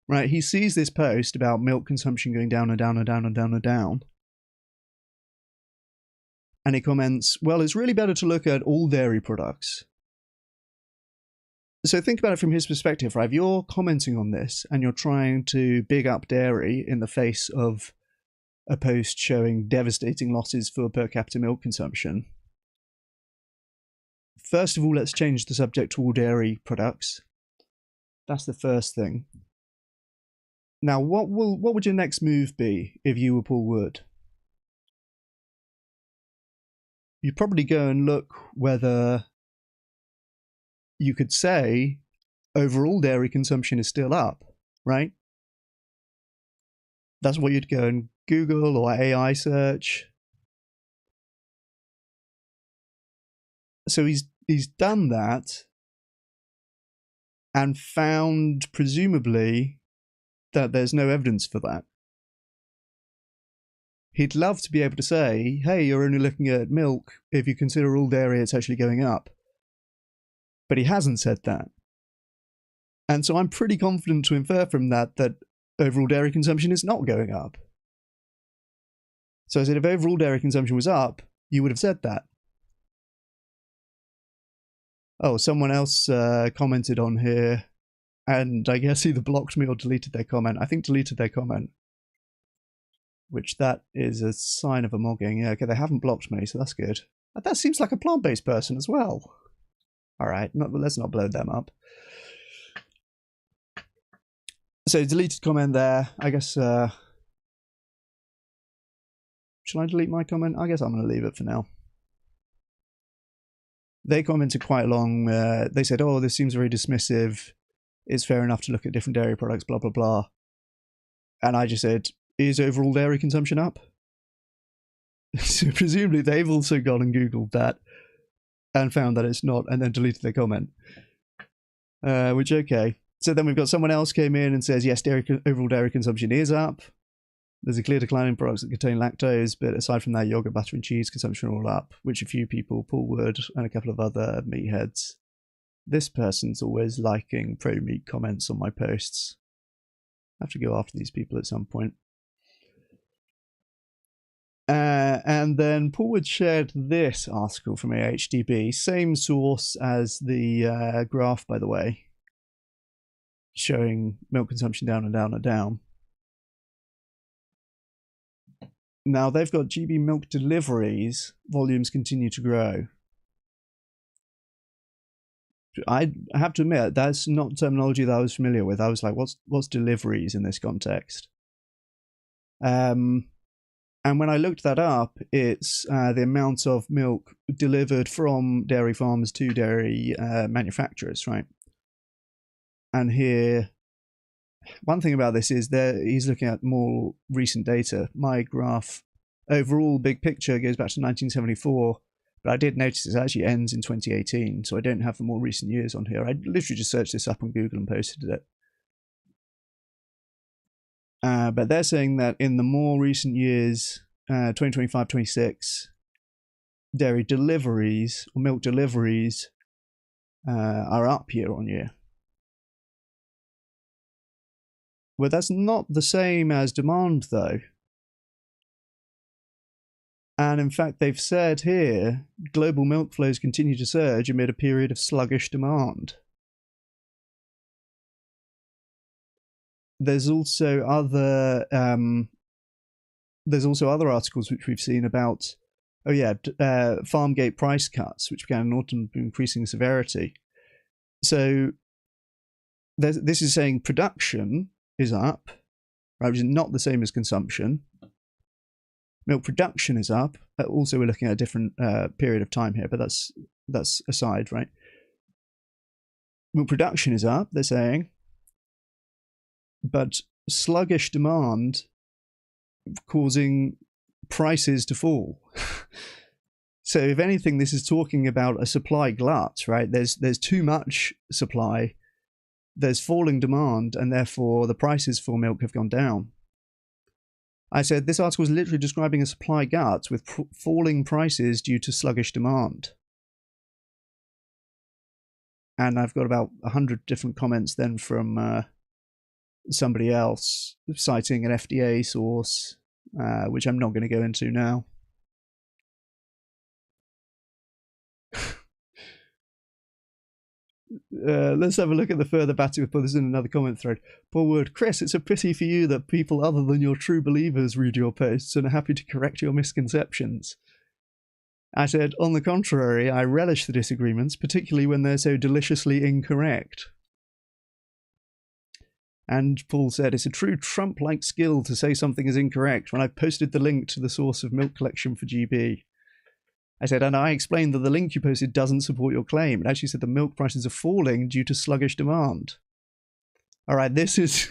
Right, he sees this post about milk consumption going down and down and down and down and down. And he comments, well, it's really better to look at all dairy products. So think about it from his perspective, right? If you're commenting on this and you're trying to big up dairy in the face of a post showing devastating losses for per capita milk consumption, first of all, let's change the subject to all dairy products. That's the first thing. Now, what would your next move be if you were Paul Wood? You'd probably go and look whether you could say overall dairy consumption is still up, right? That's what you'd go and Google or AI search. So he's done that and found, presumably, that there's no evidence for that. He'd love to be able to say, hey, you're only looking at milk. If you consider all dairy, it's actually going up. But he hasn't said that. And so I'm pretty confident to infer from that that overall dairy consumption is not going up. So I said if overall dairy consumption was up, you would have said that. Oh, someone else commented on here, and I guess either blocked me or deleted their comment. I think deleted their comment. Which that is a sign of a mogging. Yeah, okay, they haven't blocked me, so that's good. That seems like a plant-based person as well. Alright, let's not blow them up. So, deleted comment there. I guess, should I delete my comment? I guess I'm going to leave it for now. they commented quite long. They said, "Oh, this seems very dismissive. It's fair enough to look at different dairy products, blah, blah, blah." And I just said, "Is overall dairy consumption up?" So presumably they've also gone and Googled that and found that it's not, and then deleted their comment. Which, okay. So then we've got someone else came in and says, yes, overall dairy consumption is up. There's a clear decline in products that contain lactose, but aside from that, yogurt, butter, and cheese consumption are all up, which a few people, Paul Wood and a couple of other meatheads. This person's always liking pro-meat comments on my posts. I have to go after these people at some point. And then Paul Wood shared this article from AHDB, same source as the graph, by the way, showing milk consumption down and down and down. Now they've got GB milk deliveries, volumes continue to grow. I have to admit, that's not terminology that I was familiar with. I was like, what's deliveries in this context? And when I looked that up, it's the amount of milk delivered from dairy farmers to dairy manufacturers, right? And here, one thing about this is he's looking at more recent data. My graph, overall big picture, goes back to 1974, but I did notice it actually ends in 2018, so I don't have the more recent years on here. I literally just searched this up on Google and posted it. But they're saying that in the more recent years, 2025-26, dairy deliveries, or milk deliveries, are up year on year. Well, that's not the same as demand, though. And in fact, they've said here, global milk flows continue to surge amid a period of sluggish demand. There's also other articles which we've seen about, farm gate price cuts, which began in autumn, increasing severity. So this is saying production is up, right, which is not the same as consumption. Milk production is up. Also, we're looking at a different period of time here, but that's aside, right? Milk production is up, they're saying, but sluggish demand causing prices to fall. So if anything, this is talking about a supply glut, right? There's too much supply, there's falling demand, and therefore the prices for milk have gone down. I said this article is literally describing a supply glut with falling prices due to sluggish demand. And I've got about 100 different comments then from somebody else citing an FDA source, which I'm not going to go into now. Let's have a look at the further battle with This in another comment thread. Paul Wood, Chris, it's a pity for you that people other than your true believers read your posts and are happy to correct your misconceptions. I said, on the contrary, I relish the disagreements, particularly when they're so deliciously incorrect. And Paul said, it's a true Trump-like skill to say something is incorrect when I posted the link to the source of milk collection for GB. I said, and I explained that the link you posted doesn't support your claim. It actually said the milk prices are falling due to sluggish demand. All right, this is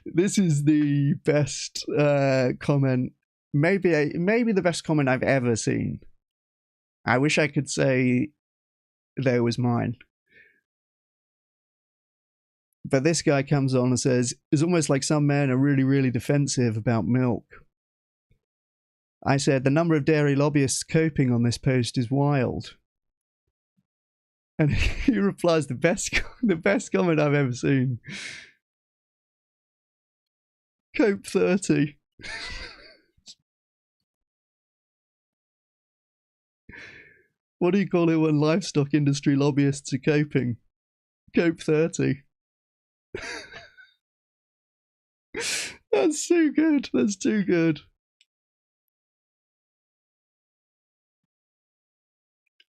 this is the best comment, maybe the best comment I've ever seen. I wish I could say that it was mine. But this guy comes on and says, it's almost like some men are really, really defensive about milk. I said, the number of dairy lobbyists coping on this post is wild. And he replies, the best comment I've ever seen. Cope 30. What do you call it when livestock industry lobbyists are coping? Cope 30. That's too good. That's too good.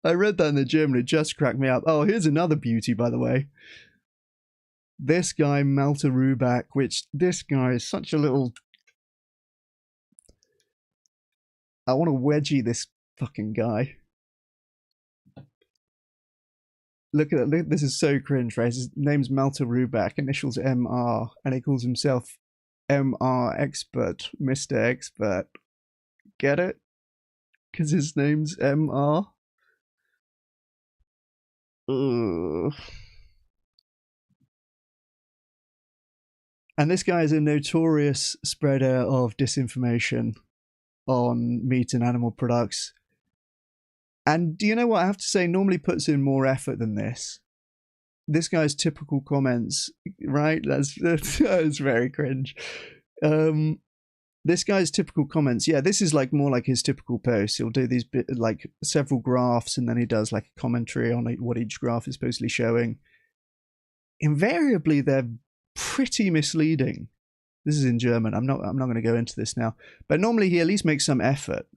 I read that in the German, it just cracked me up. Oh, here's another beauty, by the way. This guy, Malte Rubach, which this guy is such a little... I want to wedgie this fucking guy. Look at that. This is so cringe, right? His name's Malte Ruback, initials MR, and he calls himself MR Expert, Mr. Expert. Get it? Because his name's MR. Ugh. And this guy is a notorious spreader of disinformation on meat and animal products. And do you know what I have to say? Normally puts in more effort than this. This guy's typical comments, right? That's very cringe. This guy's typical comments, yeah, this is like more like his typical posts. He'll do these like several graphs, and then he does like a commentary on what each graph is supposedly showing. Invariably, they're pretty misleading. This is in German. I'm not going to go into this now, but normally he at least makes some effort.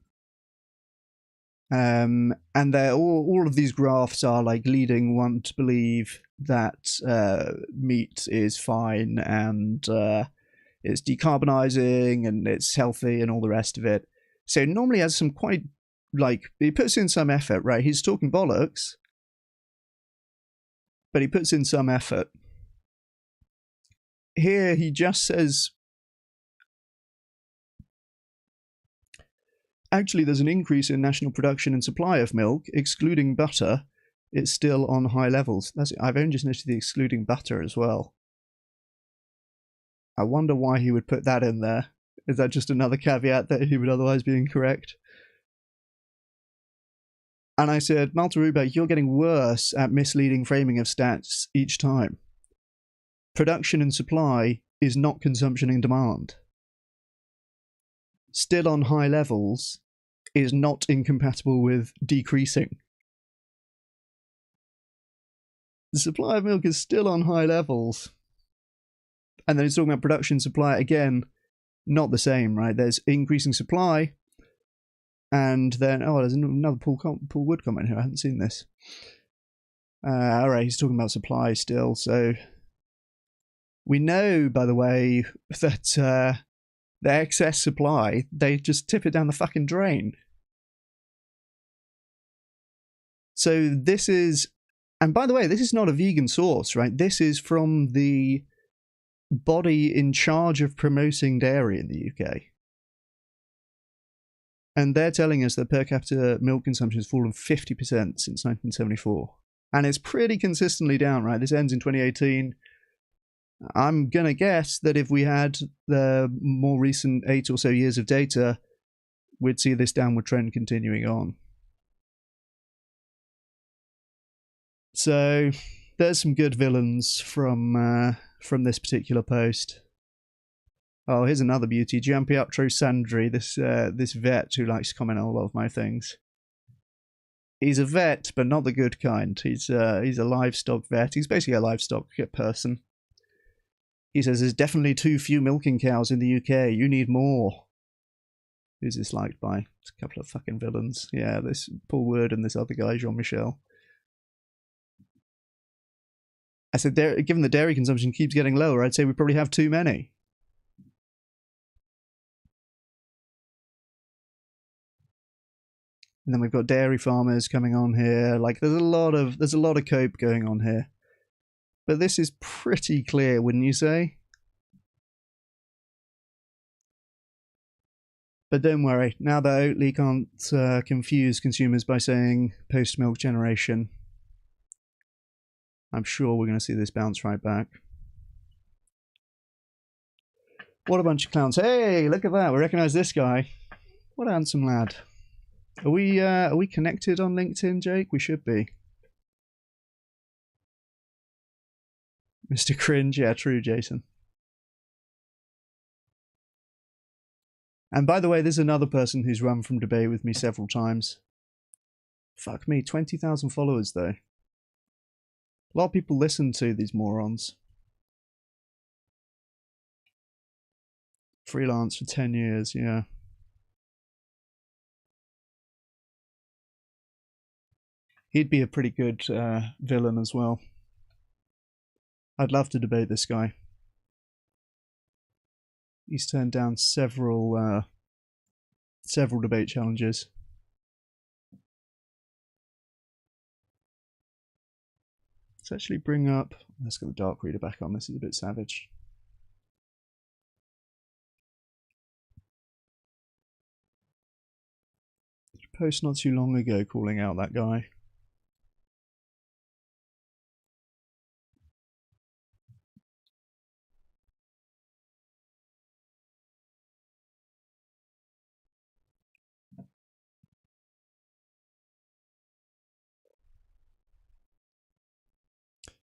And they're all of these graphs are like leading one to believe that meat is fine and it's decarbonizing and it's healthy and all the rest of it. So normally has some quite, like, he puts in some effort, right? He's talking bollocks, but he puts in some effort. Here he just says, actually, there's an increase in national production and supply of milk, excluding butter. It's still on high levels. I've only just noticed the excluding butter as well. I wonder why he would put that in there. Is that just another caveat that he would otherwise be incorrect? And I said, Malte Ruback, you're getting worse at misleading framing of stats each time. Production and supply is not consumption and demand. Still on high levels is not incompatible with decreasing. The supply of milk is still on high levels. And then it's talking about production supply, again, not the same, right? There's increasing supply, and then, oh, there's another Paul Wood comment here, I haven't seen this. Alright, he's talking about supply still, so we know, by the way, that the excess supply, they just tip it down the fucking drain. So this is, and by the way, this is not a vegan source, right? This is from the body in charge of promoting dairy in the UK. And they're telling us that per capita milk consumption has fallen 50% since 1974. And it's pretty consistently down, right? This ends in 2018. I'm going to guess that if we had the more recent 8 or so years of data, we'd see this downward trend continuing on. So there's some good villains from this particular post. Oh, here's another beauty. Gianpietro Sandri, this vet who likes to comment on a lot of my things. He's a vet, but not the good kind. He's a livestock vet. He's basically a livestock person. He says, there's definitely too few milking cows in the UK. You need more. Who's this liked by? It's a couple of fucking villains. Yeah, this Paul Wood and this other guy, Jean-Michel. I said, given the dairy consumption keeps getting lower, I'd say we probably have too many. And then we've got dairy farmers coming on here. Like, there's a lot of cope going on here. But this is pretty clear, wouldn't you say? But don't worry, now that Oatly can't confuse consumers by saying post-milk generation, I'm sure we're going to see this bounce right back. What a bunch of clowns. Hey, look at that. We recognise this guy. What a handsome lad. Are we connected on LinkedIn, Jake? We should be. Mr. Cringe, yeah, true, Jason. And by the way, there's another person who's run from debate with me several times. Fuck me, 20,000 followers though. A lot of people listen to these morons. Freelance for 10 years, yeah. He'd be a pretty good villain as well. I'd love to debate this guy. He's turned down several debate challenges. Let's actually bring up, let's get the dark reader back on. This is a bit savage. Post not too long ago calling out that guy.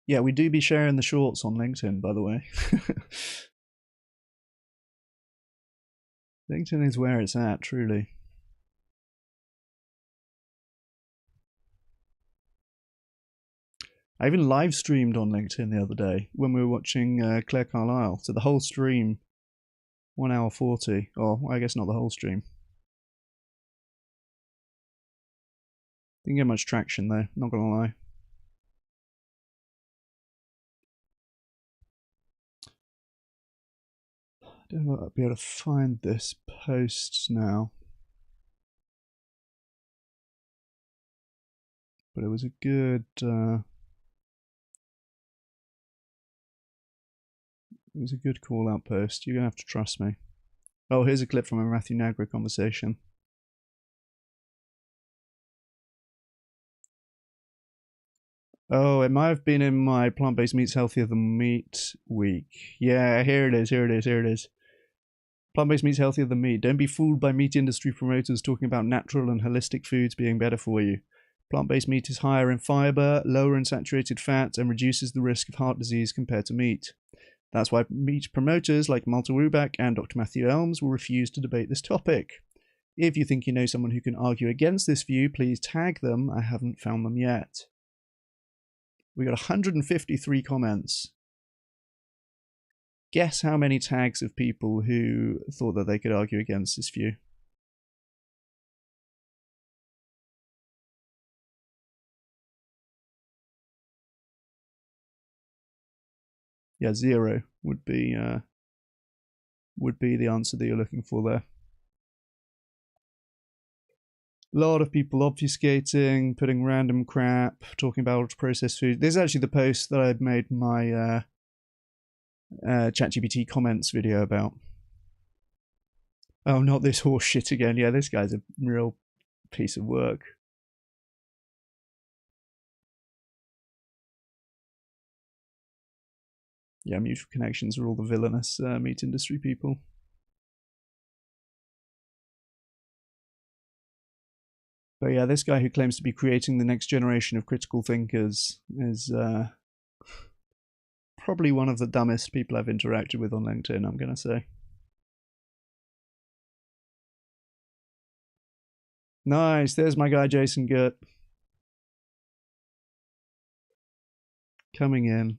Yeah, we do be sharing the shorts on LinkedIn, by the way. LinkedIn is where it's at, truly. I even live streamed on LinkedIn the other day when we were watching Claire Carlisle. So the whole stream, 1 hour 40. Or I guess not the whole stream. Didn't get much traction though, not gonna lie. I don't know if I'll be able to find this post now. But it was a good... it was a good call-out post. You're going to have to trust me. Oh, here's a clip from a Matthew Nagra conversation. Oh, it might have been in my plant-based meats healthier than meat week. Yeah, here it is, here it is, here it is. Plant-based meats healthier than meat. Don't be fooled by meat industry promoters talking about natural and holistic foods being better for you. Plant-based meat is higher in fiber, lower in saturated fat, and reduces the risk of heart disease compared to meat. That's why meat promoters like Malte Rubach and Dr. Matthew Elms will refuse to debate this topic. If you think you know someone who can argue against this view, please tag them. I haven't found them yet. We got 153 comments. Guess how many tags of people who thought that they could argue against this view? Yeah, 0 would be the answer that you're looking for there. A lot of people obfuscating, putting random crap, talking about processed food. This is actually the post that I made my ChatGPT comments video about. Oh, not this horse shit again. Yeah, this guy's a real piece of work. Yeah, Mutual Connections are all the villainous meat industry people. But yeah, this guy who claims to be creating the next generation of critical thinkers is probably one of the dumbest people I've interacted with on LinkedIn, I'm going to say. Nice, there's my guy Jason Gert. Coming in.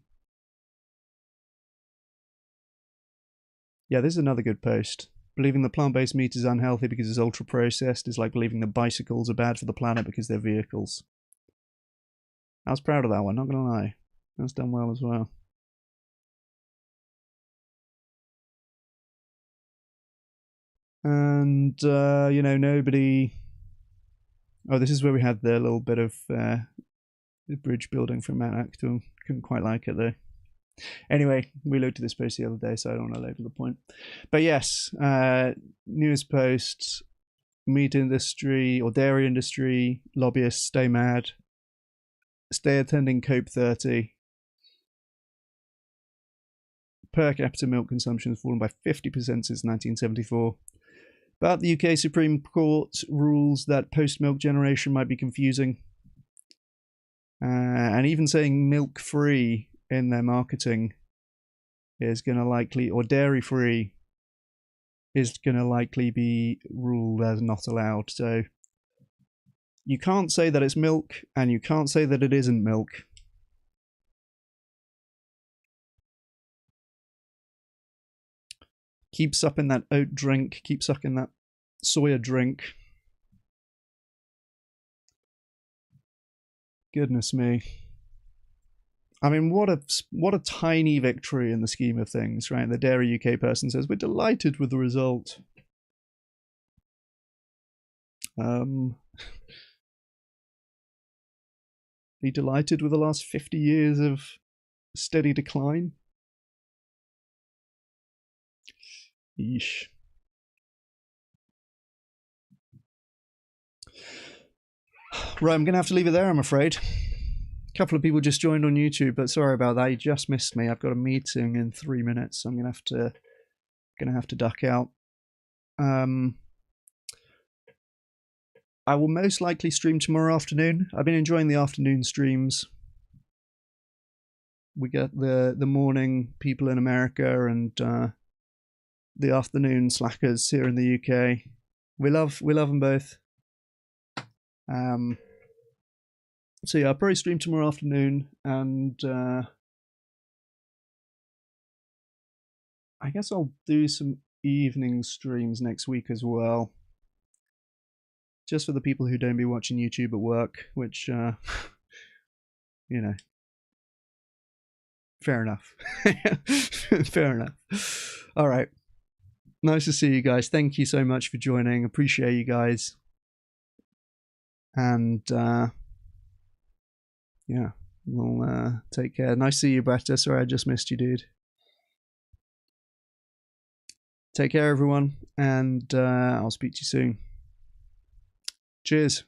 Yeah, this is another good post. Believing the plant-based meat is unhealthy because it's ultra-processed is like believing the bicycles are bad for the planet because they're vehicles. I was proud of that one, not gonna lie. That's done well as well. And, you know, nobody... Oh, this is where we had the little bit of the bridge building from Matt Acton. Couldn't quite like it though. Anyway, we looked at this post the other day, so I don't want to label the point. But yes, newest post, meat industry or dairy industry, lobbyists stay mad, stay attending COPE 30. Per capita milk consumption has fallen by 50% since 1974. But the UK Supreme Court rules that post-milk generation might be confusing. And even saying milk-free in their marketing is going to likely, or dairy-free is going to likely be ruled as not allowed. So you can't say that it's milk, and you can't say that it isn't milk. Keep supping that oat drink, keep sucking that soya drink. Goodness me. I mean, what a tiny victory in the scheme of things, right? The Dairy UK person says, we're delighted with the result. Be delighted with the last 50 years of steady decline? Yeesh. Right, I'm going to have to leave it there, I'm afraid. A couple of people just joined on YouTube, but sorry about that. You just missed me. I've got a meeting in 3 minutes, so I'm going to have to duck out. I will most likely stream tomorrow afternoon. I've been enjoying the afternoon streams. We get the morning people in America and the afternoon slackers here in the UK. We love them both. So yeah, I'll probably stream tomorrow afternoon, and I guess I'll do some evening streams next week as well. Just for the people who don't be watching YouTube at work, which, you know, fair enough. Fair enough. All right. Nice to see you guys. Thank you so much for joining. Appreciate you guys. And, yeah, we'll take care. Nice to see you, Bretta. Sorry I just missed you, dude. Take care, everyone, and I'll speak to you soon. Cheers.